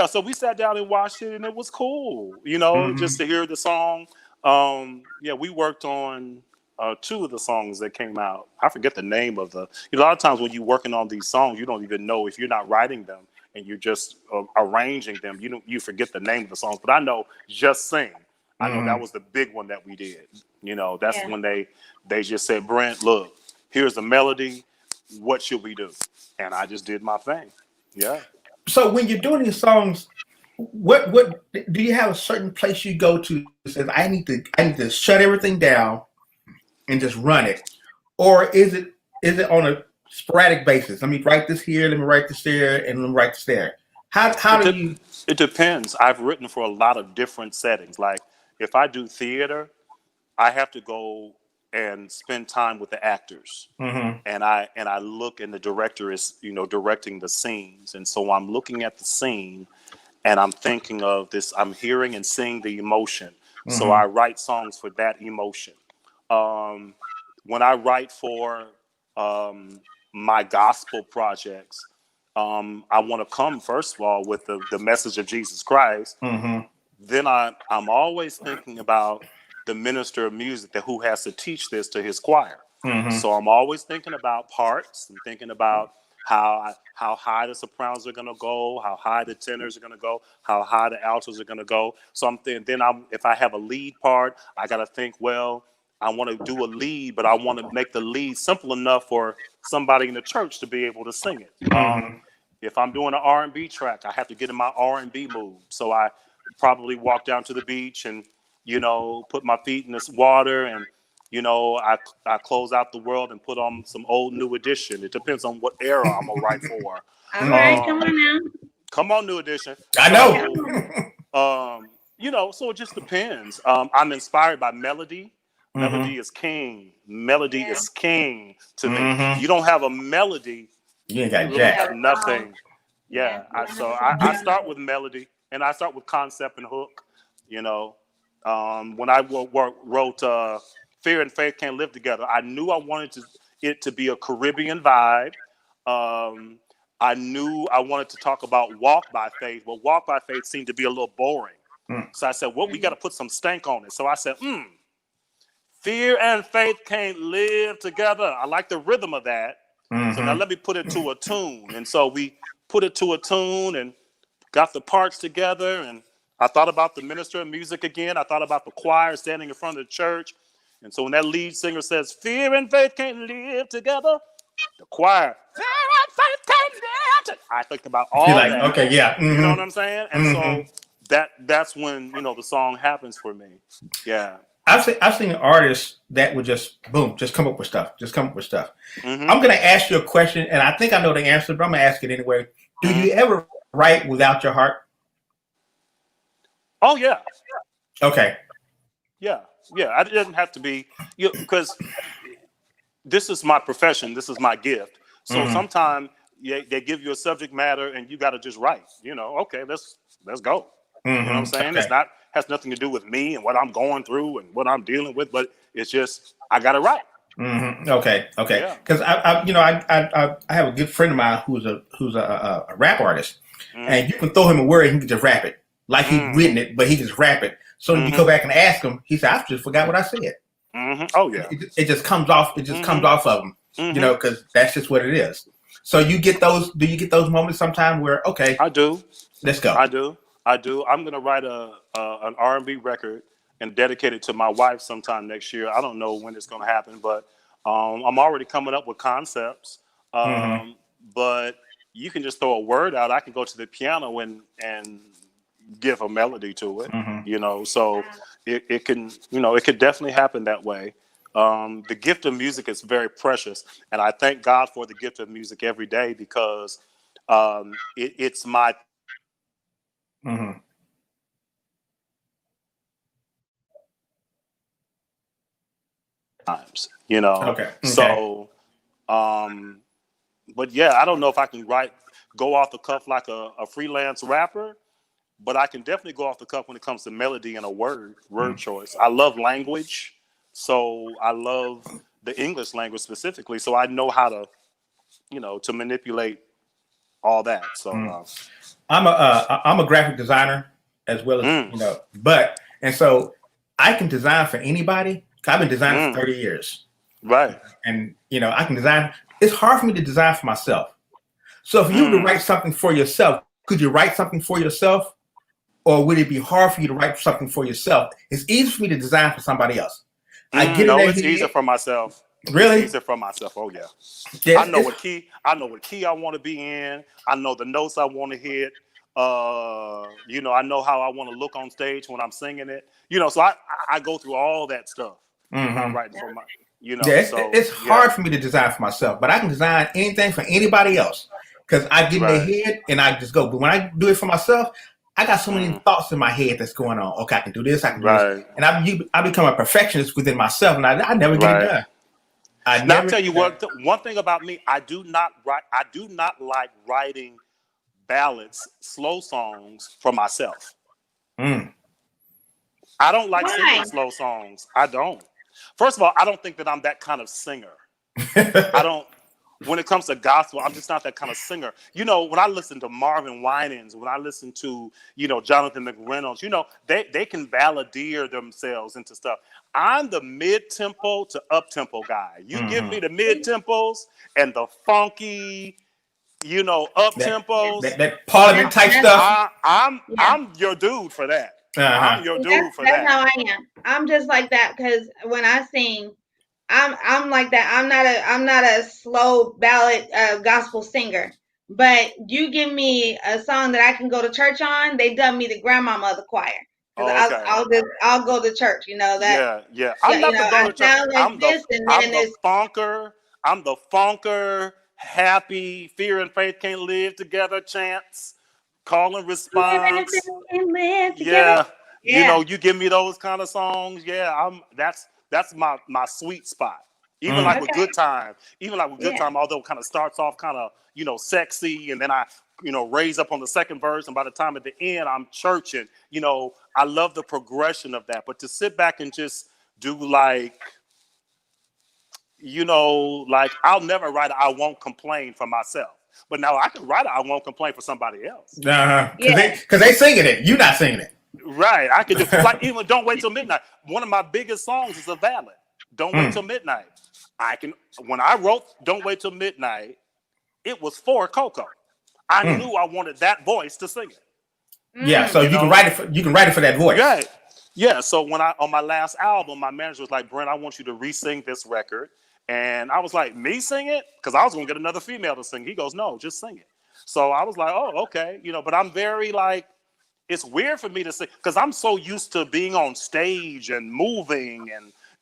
so we sat down and watched it, and it was cool, just to hear the song. We worked on two of the songs that came out. I forget the name of the. A lot of times when you're working on these songs, you don't even know if you're not writing them and you're just arranging them. You forget the name of the songs. But I know Just Sing. I know that was the big one that we did. That's when they just said, Brent, look, here's the melody. What should we do? And I just did my thing. Yeah.
So when you're doing these songs, what do you have a certain place you go to that says I need to shut everything down and just run it, or is it on a sporadic basis? Let me write this here, let me write this there, and let me write this there. How do you?
It depends. I've written for a lot of different settings. Like if I do theater, I have to go and spend time with the actors, and I look, and the director is directing the scenes, and so I'm looking at the scene, and I'm thinking of this. I'm hearing and seeing the emotion, so I write songs for that emotion. When I write for my gospel projects, I want to come first of all with the message of Jesus Christ. Then I'm always thinking about the minister of music who has to teach this to his choir. So I'm always thinking about parts and thinking about how high the sopranos are going to go, how high the tenors are going to go, how high the altos are going to go. So if I have a lead part, I got to think, well, I want to do a lead, but I want to make the lead simple enough for somebody in the church to be able to sing it. If I'm doing an R&B track, I have to get in my R&B mood. So I probably walk down to the beach and put my feet in this water, and I close out the world and put on some old New Edition. It depends on what era I'm gonna write for.
All right, come on now.
Come on, New Edition.
I know.
So it just depends. I'm inspired by melody. Melody is king. Melody is king to me. You don't have a melody,
you ain't got
really
jack.
have nothing. Yeah. I start with melody, and I start with concept and hook. When I wrote Fear and Faith Can't Live Together, I knew I wanted it to be a Caribbean vibe. I knew I wanted to talk about Walk by Faith. Well, Walk by Faith seemed to be a little boring. So I said, well, we got to put some stank on it. So I said, Fear and Faith Can't Live Together. I like the rhythm of that. So now let me put it to a tune. And so we put it to a tune and got the parts together, and I thought about the minister of music again. I thought about the choir standing in front of the church. And so when that lead singer says, fear and faith can't live together, the choir, fear and faith can't live together. I think about all that.
Okay, yeah.
You know what I'm saying? And so that's when, the song happens for me. Yeah.
I've seen artists that would just come up with stuff. I'm going to ask you a question, and I think I know the answer, but I'm going to ask it anyway. Do you ever write without your heart?
Oh, yeah.
Okay.
Yeah. It doesn't have to be, because this is my profession. This is my gift. So sometimes they give you a subject matter and you got to just write. Okay, let's go. You know what I'm saying?
Okay.
It's has nothing to do with me and what I'm going through and what I'm dealing with, but it's just I got to write.
Okay. Because I have a good friend of mine who's a rap artist, and you can throw him a word and he can just rap it like he's written it, but he can just rap it. So when you go back and ask him, he said, "I just forgot what I said."
Oh yeah,
it just comes off. It just comes off of him, because that's just what it is. So you get those? Do you get those moments sometime where
I do.
Let's go.
I do. I'm gonna write an R&B record and dedicate it to my wife sometime next year. I don't know when it's gonna happen, but I'm already coming up with concepts. But you can just throw a word out. I can go to the piano and give a melody to it. So it can, it could definitely happen that way. The gift of music is very precious, and I thank God for the gift of music every day, because it's my times,
Okay.
So but yeah, I don't know if I can go off the cuff like a freelance rapper, but I can definitely go off the cuff when it comes to melody and a word choice. I love language, so I love the English language specifically, so I know how to, to manipulate all that. So
I'm a graphic designer as well as and so I can design for anybody, I've been designing for 30 years.
Right.
And, you know, I can design. It's hard for me to design for myself. So if you were to write something for yourself, could you write something for yourself? Or would it be hard for you to write something for yourself? It's easy for me to design for somebody else. I get
no,
it.
it's easier for myself.
Really?
It's easier for myself. Oh yeah.
Yeah,
I know what key I want to be in. I know the notes I want to hit. You know, I know how I want to look on stage when I'm singing it. You know, so I go through all that stuff. When I'm writing for my, you know.
Yeah,
so
it's hard for me to design for myself, but I can design anything for anybody else because I get in their head and I just go. But when I do it for myself, I got so many thoughts in my head that's going on. Okay, I can do this, I can do this. And I become a perfectionist within myself, and I never get it done.
Now, I'll tell you what, one thing about me, I do not like writing ballads, slow songs for myself. I don't like singing slow songs. I don't. First of all, I don't think that I'm that kind of singer. I don't. When it comes to gospel, I'm just not that kind of singer. You know, when I listen to Marvin Winans, when I listen to, you know, Jonathan McReynolds, you know, they can balladeer themselves into stuff. I'm the mid-tempo to up-tempo guy. You give me the mid-tempos and the funky, you know, up-tempos.
That Parliament type stuff.
I'm your dude for that. I'm your dude for that.
That's how I am. I'm just like that because when I sing, I'm like that. I'm not a slow ballad gospel singer. But you give me a song that I can go to church on, they dub me the grandmama of the choir. I'll go to church, you know that.
Yeah. I'm not the go to church.
Like
I'm the funker, happy, fear and faith can't live together chants, call and response. Yeah. You know, you give me those kind of songs. Yeah, that's my sweet spot. Even like with Good Time. Although it kind of starts off kind of, you know, sexy, and then I, you know, raise up on the second verse, and by the time at the end I'm churching. You know, I love the progression of that. But to sit back and just do like, you know, like I'll never write I Won't Complain for myself. But now I can write I Won't Complain for somebody else.
Because they singing it. You're not singing it.
Right. I could do like even Don't Wait Till Midnight. One of my biggest songs is a ballad. Don't Wait Till Midnight. When I wrote Don't Wait Till Midnight, it was for Coco. I knew I wanted that voice to sing it.
Yeah, so you can write it for that voice.
Right. Yeah. So when on my last album, my manager was like, Brent, I want you to re-sing this record. And I was like, me sing it? Because I was gonna get another female to sing. He goes, no, just sing it. So I was like, oh, okay. You know, but I'm very like, it's weird for me to sing because I'm so used to being on stage and moving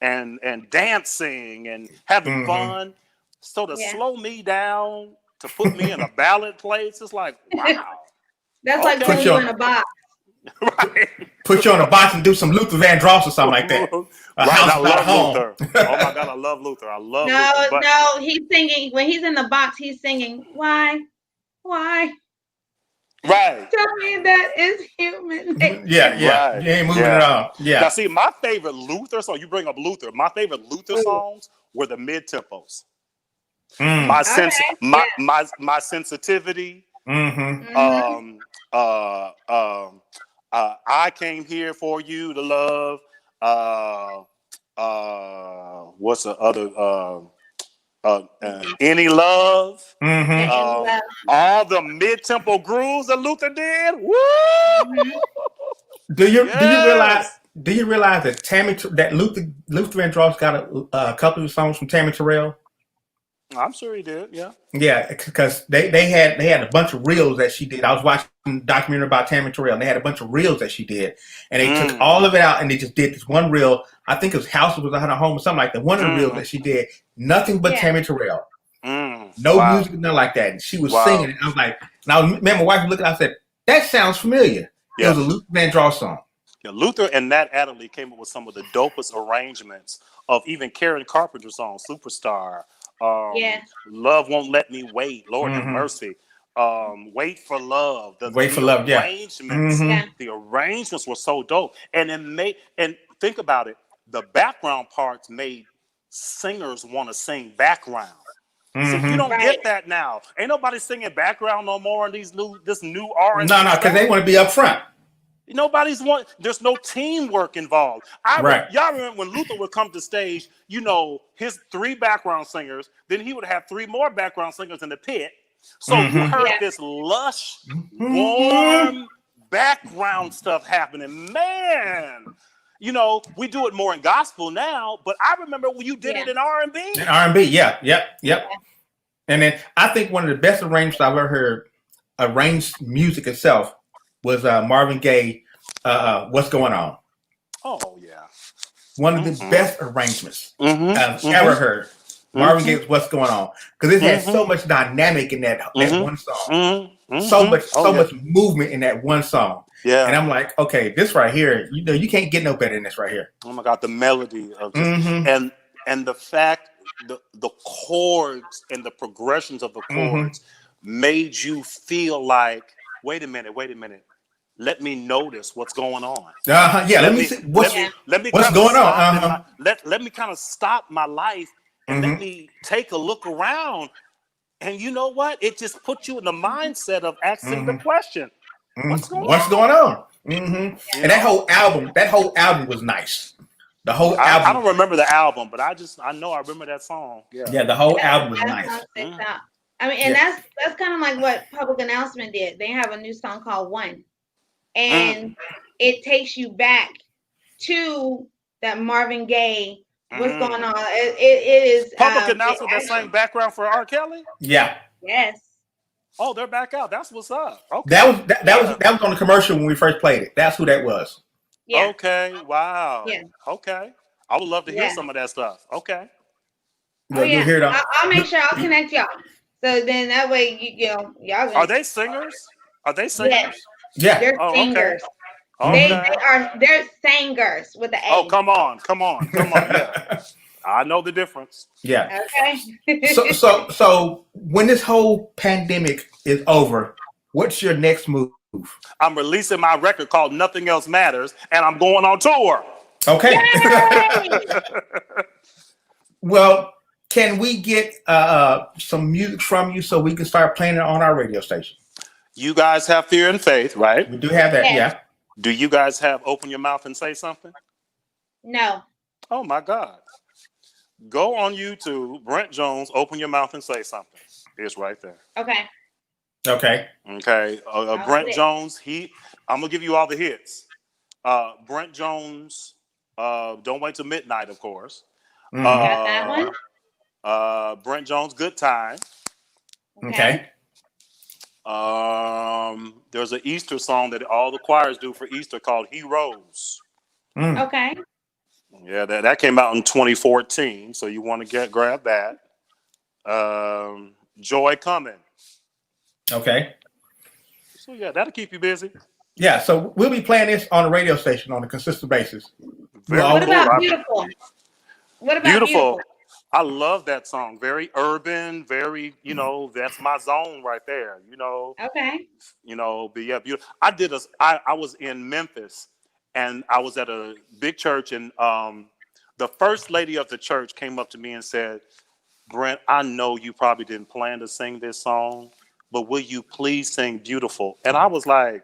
and dancing and having fun. So to slow me down, to put me in a ballad place, it's like, wow.
That's like putting you in a box.
Right.
Put you on a box and do some Luther Vandross or something like that.
I love Luther. Oh my God, I love Luther. I love Luther.
No, he's singing. When he's in the box, he's singing, why?
Right.
Tell me that is human.
Yeah.
Right.
You ain't moving at all. Yeah.
Now, see, my favorite Luther song, you bring up Luther, my favorite Luther songs were the mid-tempos. My sensitivity. I came here for you to love. What's the other? Any love. All the mid-tempo grooves that Luther did. Woo!
Do you realize that Luther Vandross got a couple of songs from Tammy Terrell?
I'm sure he did. Yeah.
Yeah, because they had a bunch of reels that she did. I was watching a documentary about Tammy Terrell, and they had a bunch of reels that she did, and they took all of it out and they just did this one reel. I think it was House Was Her Home or something like that. One of the reels that she did, nothing but Tammy Terrell. No music, nothing like that. And she was singing it. I was like, and I remember my wife was looking. I said, "That sounds familiar." Yeah. It was a Luther Vandross song.
Yeah, Luther and Nat Adderley came up with some of the dopest arrangements of even Karen Carpenter's song, Superstar. Love Won't Let Me Wait, Lord have mercy. Wait for Love. The arrangements, the arrangements were so dope. And think about it, the background parts made singers want to sing background. So you don't get that now. Ain't nobody singing background no more in this new R&B.
No, because they want to be up front.
Nobody's one. There's no teamwork involved.
Right.
Y'all remember when Luther would come to stage? You know, his 3 background singers. Then he would have 3 more background singers in the pit. So you heard this lush, warm background stuff happening. Man, you know, we do it more in gospel now, but I remember when you did it in R&B.
In R&B, yep. And then I think one of the best arrangements I've ever heard, arranged music itself, was Marvin Gaye, What's Going On.
Oh, yeah.
One of the best arrangements I've ever heard. Marvin Gaye's What's Going On. Because it had so much dynamic in that one song. So much movement in that one song.
Yeah.
And I'm like, okay, this right here, you know, you can't get no better than this right here.
Oh my God, the melody of just, and the fact the chords and the progressions of the chords made you feel like, wait a minute. Let me notice what's going on.
Yeah, let me see what's going on.
Let me kind of stop my life and let me take a look around. And you know what? It just puts you in the mindset of asking the question, what's going on?
And that whole album was nice. The whole album.
I don't remember the album, but I know I remember that song.
Yeah, the whole album was nice.
I mean, and that's kind of like what Public Announcement did. They have a new song called One. And it takes you back to that Marvin Gaye, what's going on. It is
Public Announcement that sang background for R. Kelly?
Yeah.
Yes.
Oh, they're back out. That's what's up. Okay.
That was on the commercial when we first played it. That's who that was.
Yeah.
Okay. Wow.
Yeah.
Okay. I would love to hear some of that stuff. Okay.
Oh, yeah. Hear it I'll make sure I'll connect y'all. So then that way you know y'all.
Are they singers? Are they singers?
Yes.
Yeah.
They're singers.
Okay.
They're singers with the A.
Oh, come on. Yeah. I know the difference.
Yeah.
Okay.
So when this whole pandemic is over, what's your next move?
I'm releasing my record called Nothing Else Matters, and I'm going on tour.
Okay. Well, can we get some music from you so we can start playing it on our radio station?
You guys have Fear and Faith, right?
We do have that, yeah.
Do you guys have Open Your Mouth and Say Something?
No.
Oh, my God. Go on YouTube, Brent Jones, Open Your Mouth and Say Something. It's right there.
Okay.
Brent Jones, I'm going to give you all the hits. Brent Jones, Don't Wait Till Midnight, of course.
Got that one?
Brent Jones, Good Time.
Okay.
There's an Easter song that all the choirs do for Easter called He Rose.
Okay.
Yeah, that came out in 2014, so you want to grab that. Joy Coming.
Okay.
So yeah, that'll keep you busy.
Yeah, so we'll be playing this on the radio station on a consistent basis.
What about Beautiful? What about Beautiful?
I love that song. Very urban, very, that's my zone right there,
Okay.
But yeah, beautiful. I was in Memphis and I was at a big church and the first lady of the church came up to me and said, Brent, I know you probably didn't plan to sing this song, but will you please sing Beautiful? And I was like,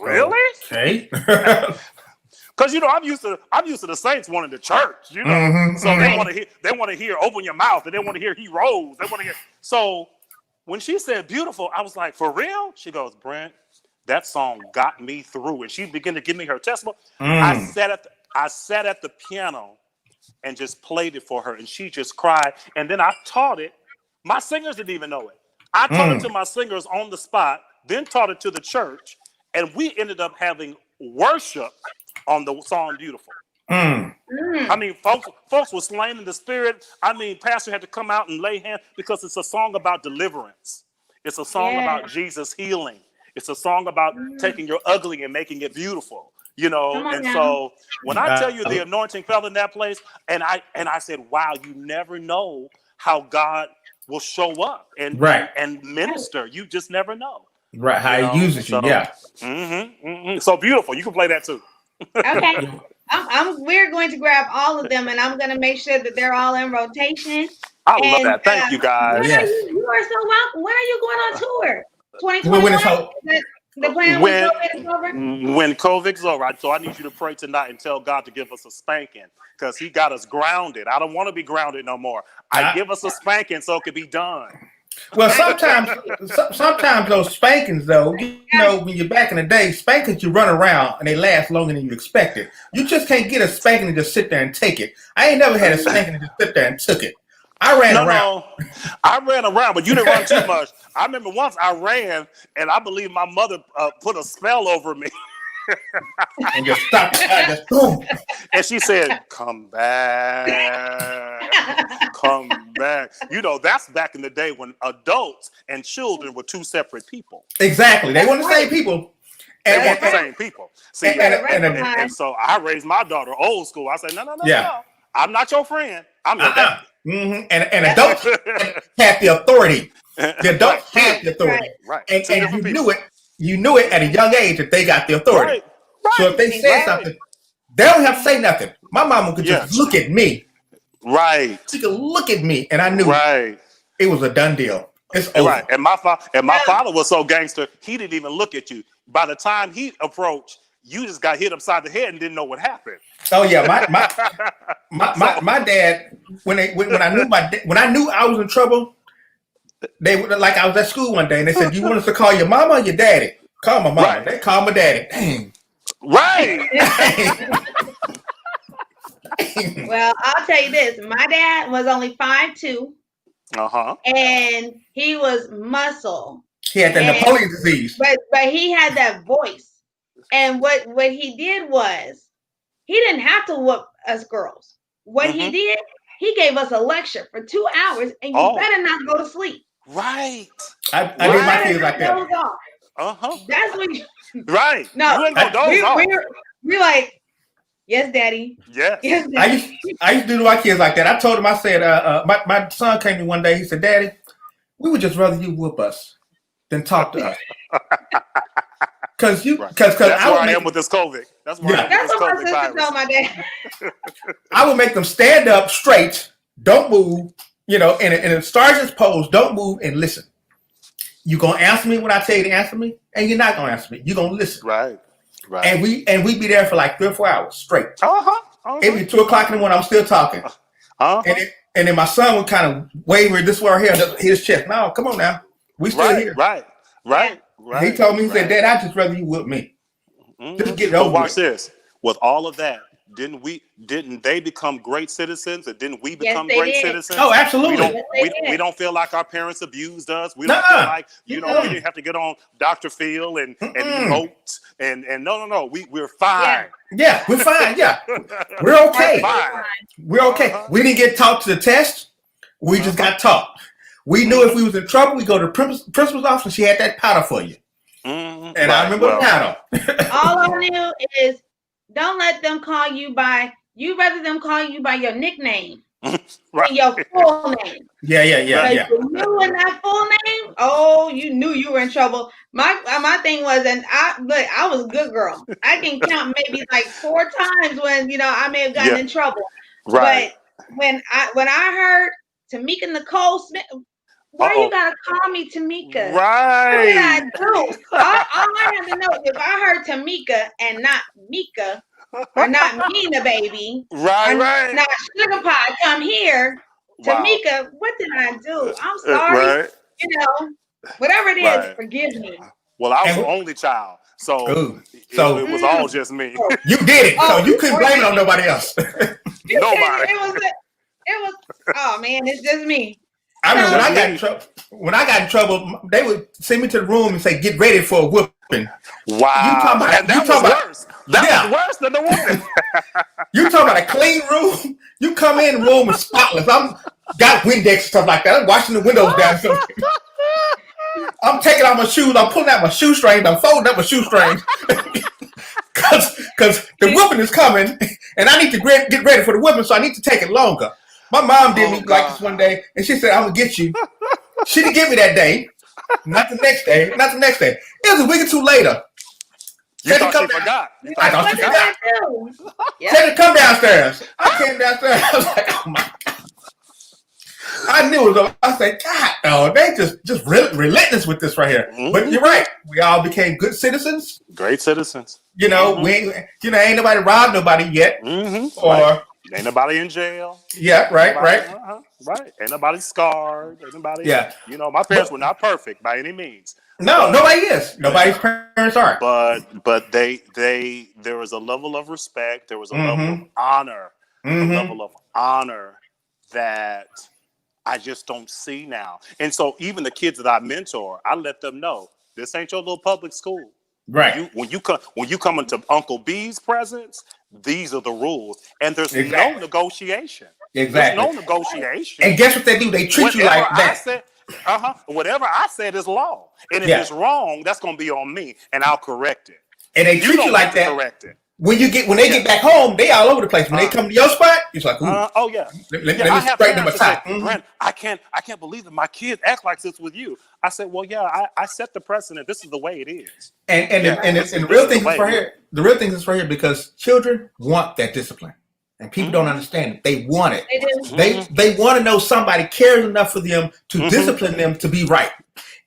really?
Okay.
Because I'm used to the saints wanting the church, so they want to hear Open Your Mouth, and they want to hear He Rose. They want to hear. So when she said Beautiful, I was like, for real? She goes, Brent, that song got me through, and she began to give me her testimony. I sat at the piano and just played it for her, and she just cried. And then I taught it. My singers didn't even know it. I taught it to my singers on the spot, then taught it to the church, and we ended up having worship on the song Beautiful. I mean, folks were slain in the spirit. I mean, pastor had to come out and lay hands because it's a song about deliverance. It's a song about Jesus healing. It's a song about taking your ugly and making it beautiful, So when I tell you the anointing fell in that place, and I said, wow, you never know how God will show up and minister. You just never know.
Right, how He uses you, yeah.
So Beautiful. You can play that too.
Okay. We're going to grab all of them, and I'm going to make sure that they're all in rotation.
I love that. Thank you, guys.
You are so welcome. When are you going on tour? 2021? The plan when COVID is over?
When COVID's over, so I need you to pray tonight and tell God to give us a spanking because He got us grounded. I don't want to be grounded no more. Give us a spanking so it can be done.
Well, sometimes those spankings, though, you know, when you're back in the day, spankings you run around and they last longer than you expected. You just can't get a spanking and just sit there and take it. I ain't never had a spanking and just sit there and took it. I ran around.
I ran around, but you didn't run too much. I remember once I ran, and I believe my mother put a spell over me.
And just stopped. Just boom.
And she said, "Come back, come back." You know, that's back in the day when adults and children were two separate people.
Exactly, they weren't the same people.
They weren't the same people. See, and so I raised my daughter old school. I said, "No, I'm not your friend. I'm your dad."
Mm-hmm. And adults had the authority. The adults had the authority,
right?
And you knew it. You knew it at a young age that they got the authority. Right. So if they said something, they don't have to say nothing. My mama could just look at me.
Right.
She could look at me, and I knew it was a done deal. It's over.
Right. And my father was so gangster, he didn't even look at you. By the time he approached, you just got hit upside the head and didn't know what happened.
Oh yeah, my dad when I knew I was in trouble. They like I was at school one day and they said, "Do you want us to call your mama or your daddy?" Call my mama. Right. They call my daddy. Dang.
Right.
Well, I'll tell you this. My dad was only 5'2". And he was muscle.
He had the Napoleon disease.
But he had that voice. And what he did was he didn't have to whoop us girls. What he did, he gave us a lecture for 2 hours, and you better not go to sleep.
Right.
I did my kids like that.
That's what you...
Right.
No, we're like, yes, daddy.
Yes.
Yes, daddy.
I used to do my kids like that. I told him, I said, my son came to me one day, he said, "Daddy, we would just rather you whoop us than talk to us." Because
that's where I am with this COVID. That's where
that's what my sister told my dad.
I would make them stand up straight, don't move, you know, in a sergeant's pose, don't move and listen. You're gonna answer me when I tell you to answer me, and you're not gonna answer me. You're gonna listen.
Right.
And we be there for like 3 or 4 hours straight. It'd be 2 o'clock in the morning, I'm still talking. And then my son would kind of waver this way here, his chest. No, come on now. We still here.
Right.
He told me, he said, "Dad, I'd just rather you whip me." Just get it over with.
Watch this. With all of that, didn't they become great citizens, and didn't we become great citizens?
Oh, absolutely.
We don't feel like our parents abused us. We don't feel like we didn't have to get on Dr. Phil and emote and no. We're fine.
Yeah, we're fine. Yeah, we're okay. We're okay. We didn't get taught to the test. We just got taught. We knew if we was in trouble, we go to the principal's office and she had that powder for you. And I remember the powder.
All I knew is don't let them call you by, you rather them call you by your nickname than your full name.
Yeah.
You knew in that full name, you knew you were in trouble. My thing was, and I was a good girl. I can count maybe like 4 times when, I may have gotten in trouble.
Right.
But when I heard Tamika Nicole Smith, why you gotta call me Tamika?
Right.
What did I do? All I have to know is if I heard Tamika and not Mika, or not Mina baby,
right,
not Sugar Pie, come here, Tamika. What did I do? I'm sorry. Whatever it is, forgive me.
Well, I was the only child, so it was all just me.
You did it, so you couldn't blame it on nobody else.
Nobody.
It was. Oh man, it's just me.
I remember when I got in trouble, they would send me to the room and say, "Get ready for a whooping."
Wow, that was worse. That was worse than the whooping.
You talking about a clean room? You come in the room and spotless. I'm got Windex and stuff like that. I'm washing the windows down. So I'm taking out my shoes. I'm pulling out my shoestrings. I'm folding up my shoestrings because the whooping is coming, and I need to get ready for the whooping. So I need to take it longer. My mom did me like this one day, and she said, "I'm gonna get you." She didn't get me that day. Not the next day. It was a week or two later.
You thought she forgot.
I thought she forgot. Said to come downstairs. I came downstairs. I was like, "Oh my god!" I knew it was over. I said, God, no, they just relentless with this right here. But you're right. We all became good citizens.
Great citizens.
We ain't nobody robbed nobody yet. Or
ain't nobody in jail.
Yeah, right.
Right. Ain't nobody scarred. Ain't nobody.
Yeah.
My parents were not perfect by any means.
No, nobody is. Nobody's parents are.
But there was a level of respect. There was a level of honor. A level of honor that I just don't see now. And so even the kids that I mentor, I let them know this ain't your little public school.
Right.
When you come into Uncle B's presence, these are the rules, and there's no negotiation.
Exactly.
There's no negotiation.
And guess what they do? They treat you like that.
Whatever I said is law, and if it's wrong, that's going to be on me, and I'll correct it.
And they treat you like that.
Correct it.
When they get back home, they all over the place. When they come to your spot, it's like, ooh. Let me straighten them aside.
Brent, I can't believe that my kids act like this with you. I said, well, yeah, I set the precedent. This is the way it is.
And the real thing is right here. The real thing is right here because children want that discipline, and people don't understand it. They want it. They want to know somebody cares enough for them to discipline them to be right.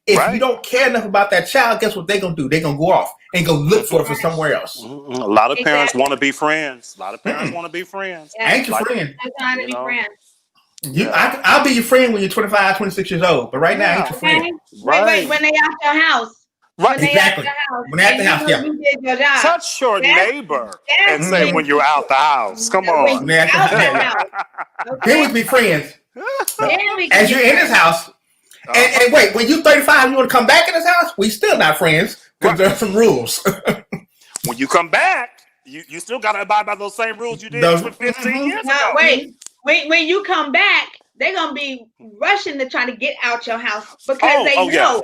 If you don't care enough about that child, guess what they're gonna do? They're gonna go off and go look for it for somewhere else.
A lot of parents want to be friends. A lot of parents want to be friends.
I ain't your friend.
I'm trying to be friends.
I'll be your friend when you're 25, 26 years old, but right now I ain't your friend.
Wait, when they out your house.
Right, exactly. When they're at the house,
you did your job.
Touch your neighbor and say when you're out the house. Come on.
Then we be friends. As you're in his house. And wait, when you're 35, you want to come back in this house? We still not friends because there's some rules.
When you come back, you still got to abide by those same rules you did 15 years ago.
Wait, when you come back, they're going to be rushing to try to get out your house because they know.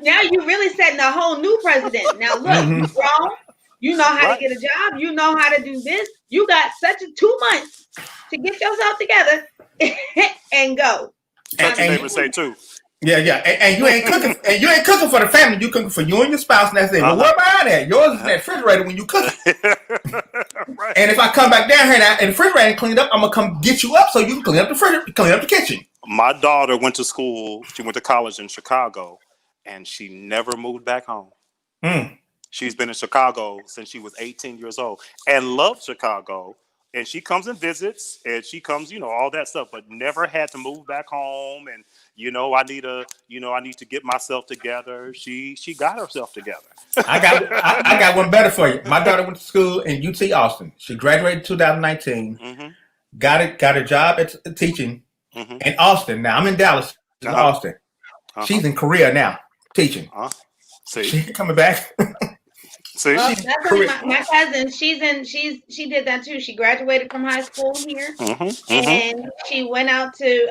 Now you're really setting a whole new precedent. Now look, you're grown. You know how to get a job. You know how to do this. You got 2 months to get yourself together and go.
That's what they would say too.
Yeah, and you ain't cooking, for the family. You cooking for you and your spouse, and that's it. Well, where mine at? Yours is in that refrigerator when you cook. And if I come back down here and the refrigerator ain't cleaned up, I'm gonna come get you up so you can clean up the refrigerator, clean up the kitchen.
My daughter went to school. She went to college in Chicago, and she never moved back home. She's been in Chicago since she was 18 years old and loved Chicago. And she comes and visits, and she comes, all that stuff, but never had to move back home. And I need to get myself together. She got herself together.
I got one better for you. My daughter went to school in UT Austin. She graduated in 2019. Got a job at teaching in Austin. Now I'm in Dallas, in Austin. She's in Korea now, teaching. She coming back.
See,
that's my cousin. She did that too. She graduated from high school here, and she went out to.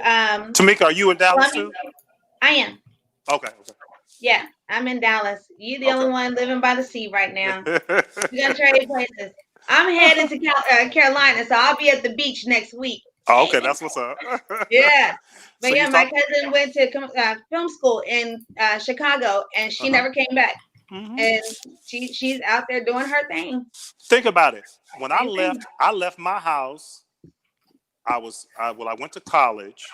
Tamika, are you in Dallas too?
I am.
Okay.
Yeah, I'm in Dallas. You're the only one living by the sea right now. We're gonna trade places. I'm headed to Carolina, so I'll be at the beach next week.
Oh, okay, that's what's up.
Yeah, but so my cousin went to film school in Chicago, and she never came back. And she's out there doing her thing.
Think about it. When I left my house. I went to college,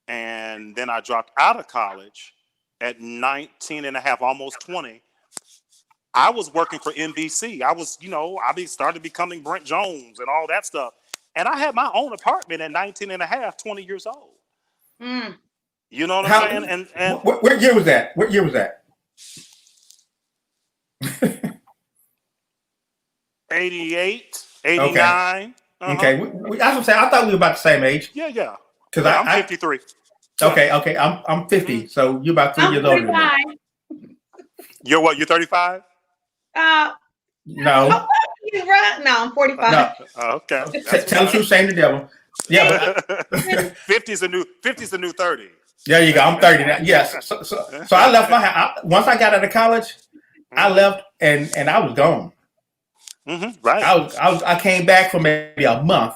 and then I dropped out of college at 19 and a half, almost 20. I was working for NBC. I was, started becoming Brent Jones and all that stuff. And I had my own apartment at 19 and a half, 20 years old. You know what I'm saying? And
what year was that? What year was that?
88, 89.
Okay. I was saying, I thought we were about the same age.
Yeah.
Because
I'm 53.
Okay. I'm 50. So you're about 3 years older than me.
You're what? You're 35?
No.
No, I'm 45.
No.
Okay.
Tell the truth, shame the devil. Yeah, but
50's a new 30.
There you go. I'm 30 now. Yes. So I left my house. Once I got out of college, I left and I was gone.
Right.
I came back for maybe a month.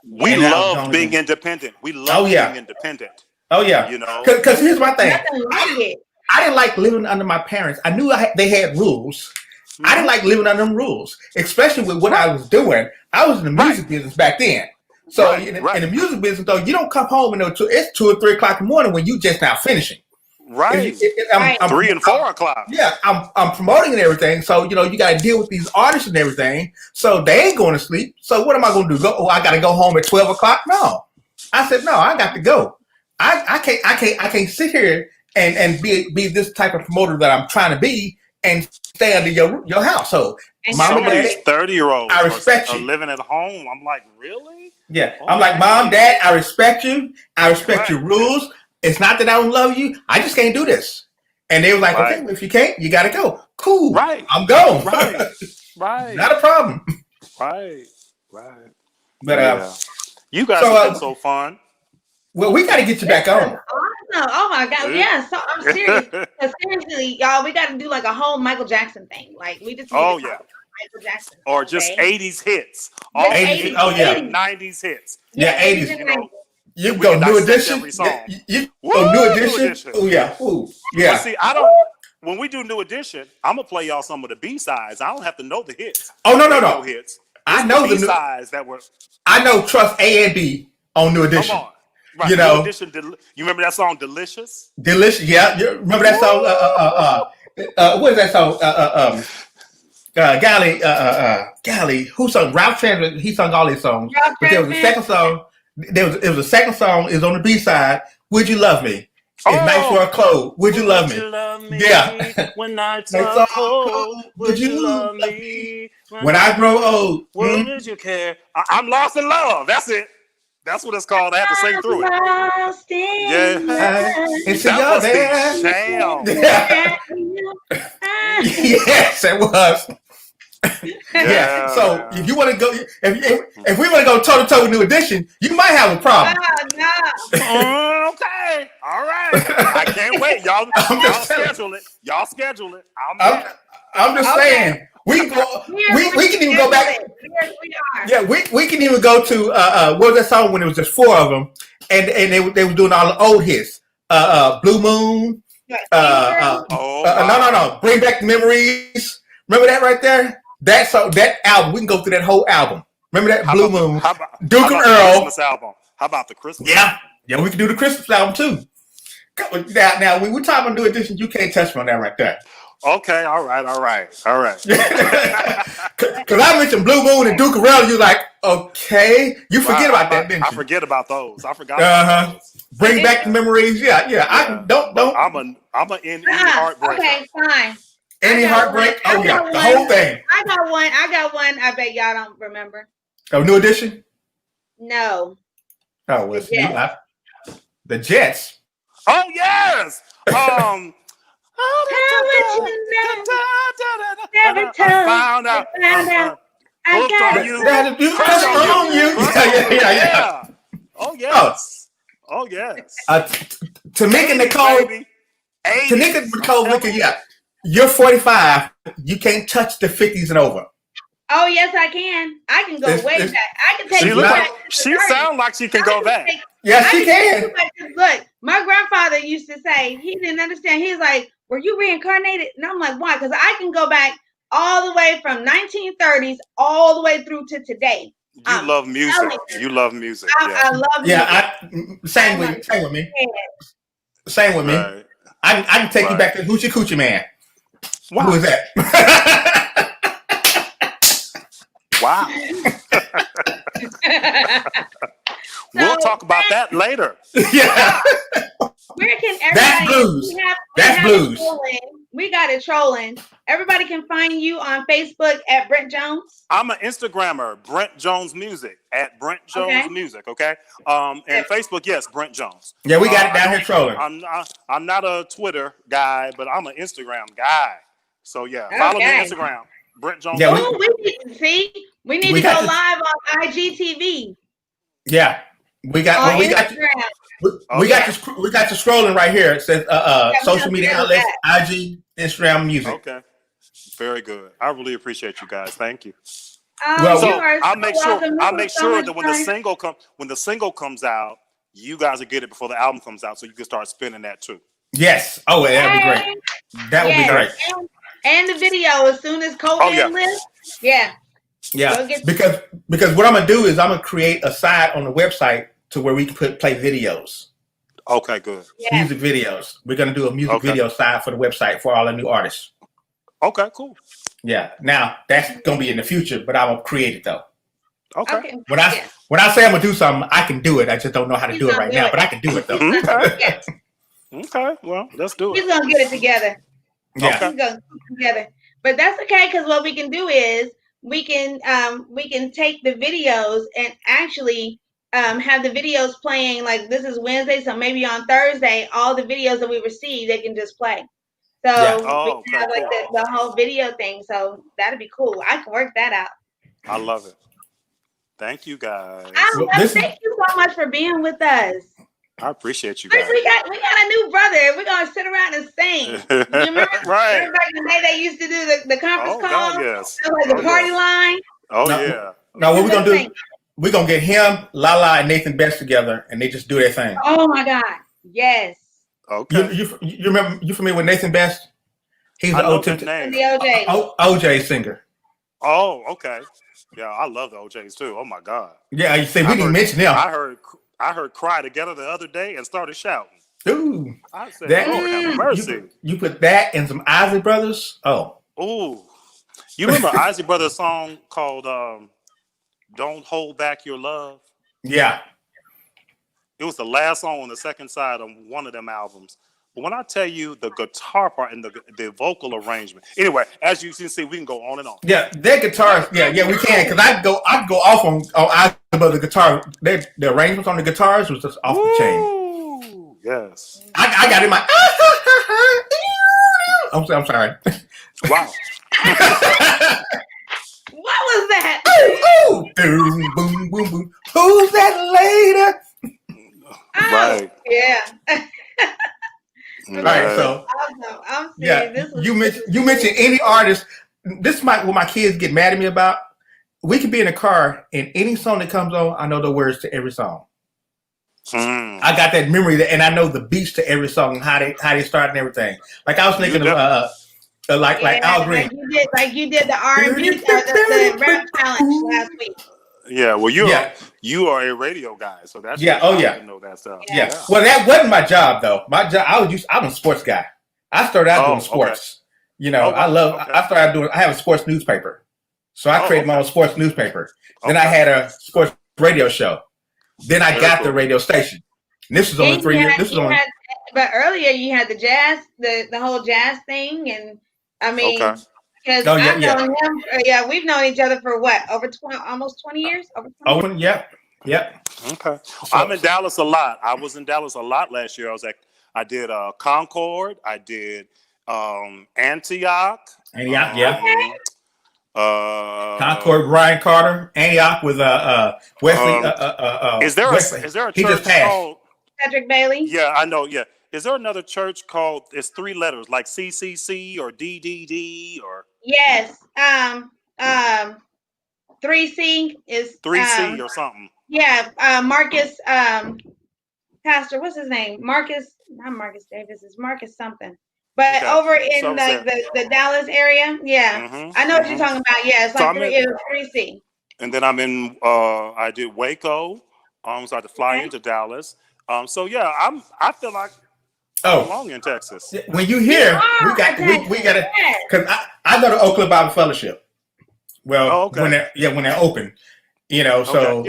We love being independent. We love being independent.
Oh yeah. Because here's my thing. I didn't like living under my parents. I knew they had rules. I didn't like living under them rules, especially with what I was doing. I was in the music business back then. So in the music business, though, you don't come home until it's 2 or 3 o'clock in the morning when you just now finishing.
Right.
I'm
3 and 4 o'clock.
Yeah, I'm promoting and everything. So you got to deal with these artists and everything. So they ain't going to sleep. So what am I going to do? I got to go home at 12 o'clock? No. I said no. I got to go. I can't sit here and be this type of promoter that I'm trying to be and stay under your household.
Mom and Dad, 30-year-olds
I respect
are
you.
living at home. I'm like, really?
Yeah. I'm like, Mom, Dad, I respect you. I respect your rules. It's not that I don't love you. I just can't do this. And they were like, okay, if you can't, you got to go. Cool.
Right.
I'm going.
Right.
Not a problem.
Right.
But
you guys have been so fun.
Well, we got to get you back on.
Awesome. Oh my God. Yeah. So I'm serious. Seriously, y'all, we got to do like a whole Michael Jackson thing. Like we just need to talk about Michael Jackson.
Or just 80s hits.
All 80s. Oh yeah.
90s hits.
Yeah, 80s. You go New Edition. You go New Edition. Oh yeah. Ooh, yeah.
Well, see, when we do New Edition, I'm gonna play y'all some of the B-sides. I don't have to know the hits.
Oh no.
Hits.
I know the
B-sides that were.
I know Trust A and B on New Edition.
Come on. Right. New Edition. You remember that song Delicious?
Delicious. Yeah. You remember that song? What is that song? Golly. Who sung? Ralph Chandler. He sung all these songs. But there was a second song. It was a second song. Is on the B side. Would you love me? It's nights were cold. Would you love me? Yeah.
When nights are cold, would you love me?
When I grow old,
would you care? I'm lost in love. That's it. That's what it's called. I have to sing through it.
It's
that was the jam.
Yes, it was. Yeah. So if you want to go, if we want to go toe to toe with New Edition, you might have a problem.
Okay. All right. I can't wait. Y'all schedule it. Y'all schedule it.
I'm just saying. We can go. We can even go back. Yeah, we can even go to what was that song when it was just 4 of them, and they were doing all the old hits. Blue Moon. No. Bring Back the Memories. Remember that right there? That album. We can go through that whole album. Remember that Blue Moon? Duke and Earl.
Christmas album. How about the Christmas?
Yeah, we can do the Christmas album too. Now when we're talking about New Edition, you can't touch me on that right there.
Okay, all right.
Because I mentioned Blue Moon and Duke and Earl, you're like, okay, you forget about that, didn't you?
I forget about those. I forgot. About those.
Bring back the memories. Yeah. I don't.
I'm an NE heartbreak.
Okay, fine.
Any heartbreak? Oh yeah, the whole thing.
I got one. I bet y'all don't remember.
Oh, New Edition?
No.
Oh, well, the Jets.
Oh yes.
Never
found out. Hooked on you.
Yeah.
Oh yes. Oh yes.
Tamika Nicole, yeah. You're 45. You can't touch the 50s and over.
Oh yes, I can. I can go way back. I can take you back.
She sounds like she can go back.
Yes, she can.
Look, my grandfather used to say he didn't understand. He's like, "Were you reincarnated?" And I'm like, "Why?" Because I can go back all the way from 1930s all the way through to today.
You love music. You love music.
I love music.
Yeah, same with me. Same with me.
Right.
I can take you back to Hoochie Coochie Man.
Wow.
Who is that?
Wow. We'll talk about that later.
Yeah.
Where can everybody?
That's blues. That's blues.
We got it trolling. Everybody can find you on Facebook at Brent Jones.
I'm an Instagrammer, Brent Jones Music, at Brent Jones Music. Okay. And Facebook, yes, Brent Jones.
Yeah, we got it down here trolling.
I'm not a Twitter guy, but I'm an Instagram guy. So yeah, follow me on Instagram, Brent Jones.
Yeah,
we need to go live on IGTV.
Yeah, we got you scrolling right here. It says social media outlets, IG, Instagram, music.
Okay, very good. I really appreciate you guys. Thank you.
I'll
make sure that when the single comes out, you guys will get it before the album comes out, so you can start spinning that too.
Yes. Oh, that'd be great. That would be great.
And the video as soon as COVID lifts. Yeah.
Yeah, because what I'm gonna do is I'm gonna create a site on the website to where we can play videos.
Okay, good.
Music videos. We're gonna do a music video side for the website for all the new artists.
Okay, cool.
Yeah. Now that's gonna be in the future, but I'm gonna create it though.
Okay.
When I say I'm gonna do something, I can do it. I just don't know how to do it right now, but I can do it though.
Okay. Well, let's do it.
He's gonna get it together.
Yeah.
He's gonna get it together. But that's okay, because what we can do is we can take the videos and actually have the videos playing, like this is Wednesday, so maybe on Thursday, all the videos that we receive, they can just play. So we can have like the whole video thing. So that'd be cool. I can work that out.
I love it. Thank you guys.
Thank you so much for being with us.
I appreciate you guys.
We got a new brother. We're gonna sit around and sing. You remember?
Right.
Remember back in the day they used to do the conference call?
God, yes.
Like the party line.
Oh yeah.
Now what we're gonna do? We're gonna get him, Lala, and Nathan Best together, and they just do their thing.
Oh my God! Yes.
Okay.
You remember? You familiar with Nathan Best? He's the OJ singer.
Oh, okay. Yeah, I love the OJs too. Oh my God.
Yeah, you say we didn't mention them.
I heard "Cry Together" the other day and started shouting.
Ooh,
I said, Lord have mercy.
You put that and some Isley Brothers. Oh.
Ooh. You remember Isley Brothers' song called "Don't Hold Back Your Love"?
Yeah.
It was the last song on the second side of one of them albums. But when I tell you the guitar part and the vocal arrangement, anyway, as you can see, we can go on and on.
Yeah, their guitars. Yeah, we can, because I go off on the guitar. The arrangements on the guitars was just off the chain.
Yes,
I got in my. I'm sorry.
Wow.
What was that?
Ooh, boom, boom, boom, boom. Who's that lady?
Right.
Yeah.
All right, so
I'm
you mentioned any artist. This is what my kids get mad at me about. We could be in a car and any song that comes on, I know the words to every song. I got that memory, and I know the beats to every song, how they start and everything. Like I was thinking of like Al Green.
Like you did the R&B or the rap challenge last week.
Yeah, well, you are a radio guy, so that's
to
know that stuff.
Yeah. Well, that wasn't my job though. My job, I'm a sports guy. I started out doing sports. Okay. You know, I started doing. I have a sports newspaper, so I created my own sports newspaper. Then I had a sports radio show. Then I got the radio station. And this was only 3 years.
But earlier you had the jazz, the whole jazz thing, and I mean. Okay. Because I've known him, we've known each other for what, almost 20 years? Over 20 years?
Yeah.
Okay. I'm in Dallas a lot. I was in Dallas a lot last year. I did Concord. I did Antioch.
Concord, Ryan Carter. Antioch with Wesley.
Is there a church called
Patrick Bailey?
Yeah, I know. Yeah. Is there another church called? It's 3 letters, like CCC or DDD or?
Yes. 3C is
3C or something.
Yeah. Marcus. Pastor, what's his name? Marcus. Not Marcus Davis. It's Marcus something. But over in the Dallas area, I know what you're talking about. Yeah, it's like 3C.
And then I'm in. I did Waco. So I had to fly into Dallas. I feel like. Long in Texas.
When you hear, we got to, because I go to Oak Cliff Bible Fellowship. Well, when they're open, you know. So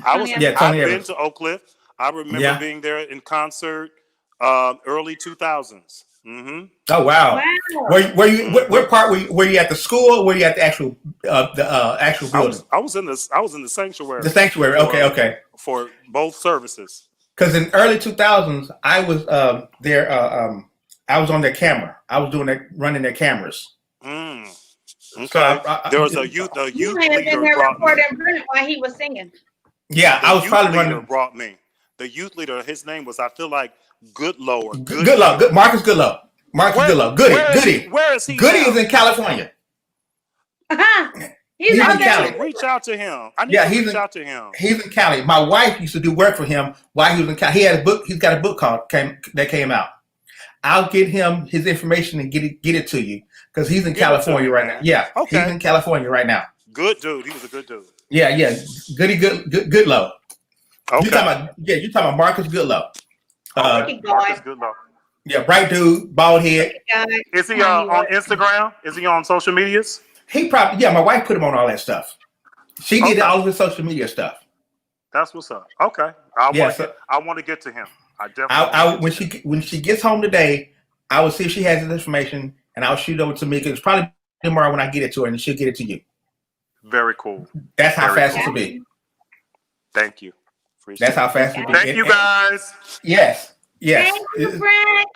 I've been to Oak Cliff. I remember being there in concert, early 2000s. Mm-hmm.
Oh wow! Were you? What part were you at the school? Or were you at the actual actual building?
I was in the sanctuary.
The sanctuary. Okay.
For both services.
Because in early 2000s, I was there. I was on their camera. I was running their cameras.
Okay. So there was a youth leader brought me.
Brent while he was singing.
Yeah, I was probably running.
Brought me. The youth leader. His name was, I feel like, Goodlow or
Goodlow. Marcus Goodlow. Goodlow. Goody.
Where is he?
Goody is in California.
He's
in Cali.
Reach out to him. Reach out to him.
He's in Cali. My wife used to do work for him while he was in Cali. He had a book. He's got a book that came out. I'll get him his information and get it to you because he's in California right now. Yeah, he's in California right now.
Good dude. He was a good dude.
Yeah. Goodlow.
Okay.
You talking about Marcus Goodlow.
Marcus Goodlow.
Yeah, bright dude, bald head.
Is he on Instagram? Is he on social medias?
He probably, my wife put him on all that stuff. She did all of his social media stuff.
That's what's up. Okay. I want to get to him. I definitely
when she gets home today, I will see if she has his information and I'll shoot it over to me, because it's probably tomorrow when I get it to her, and she'll get it to you.
Very cool.
That's how fast it will be.
Thank you.
That's how fast it will be.
Thank you, guys.
Yes.
Thank you, Brent.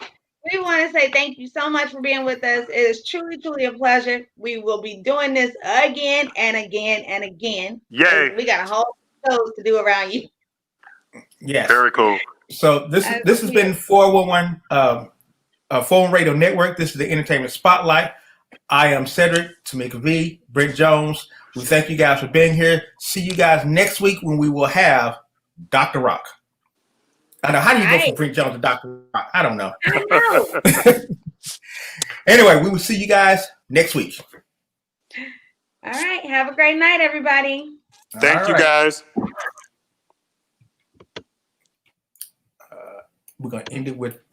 We want to say thank you so much for being with us. It is truly, truly a pleasure. We will be doing this again and again and again.
Yay.
We got a whole shows to do around you.
Yes.
Very cool.
So this has been 411 Phone Radio Network. This is the Entertainment Spotlight. I am Cedric, Tamika V, Brent Jones. We thank you guys for being here. See you guys next week when we will have Dr. Rock. I know. How do you go from Brent Jones to Dr. Rock? I don't know. Anyway, we will see you guys next week.
All right. Have a great night, everybody.
Thank you, guys.
We're going to end it with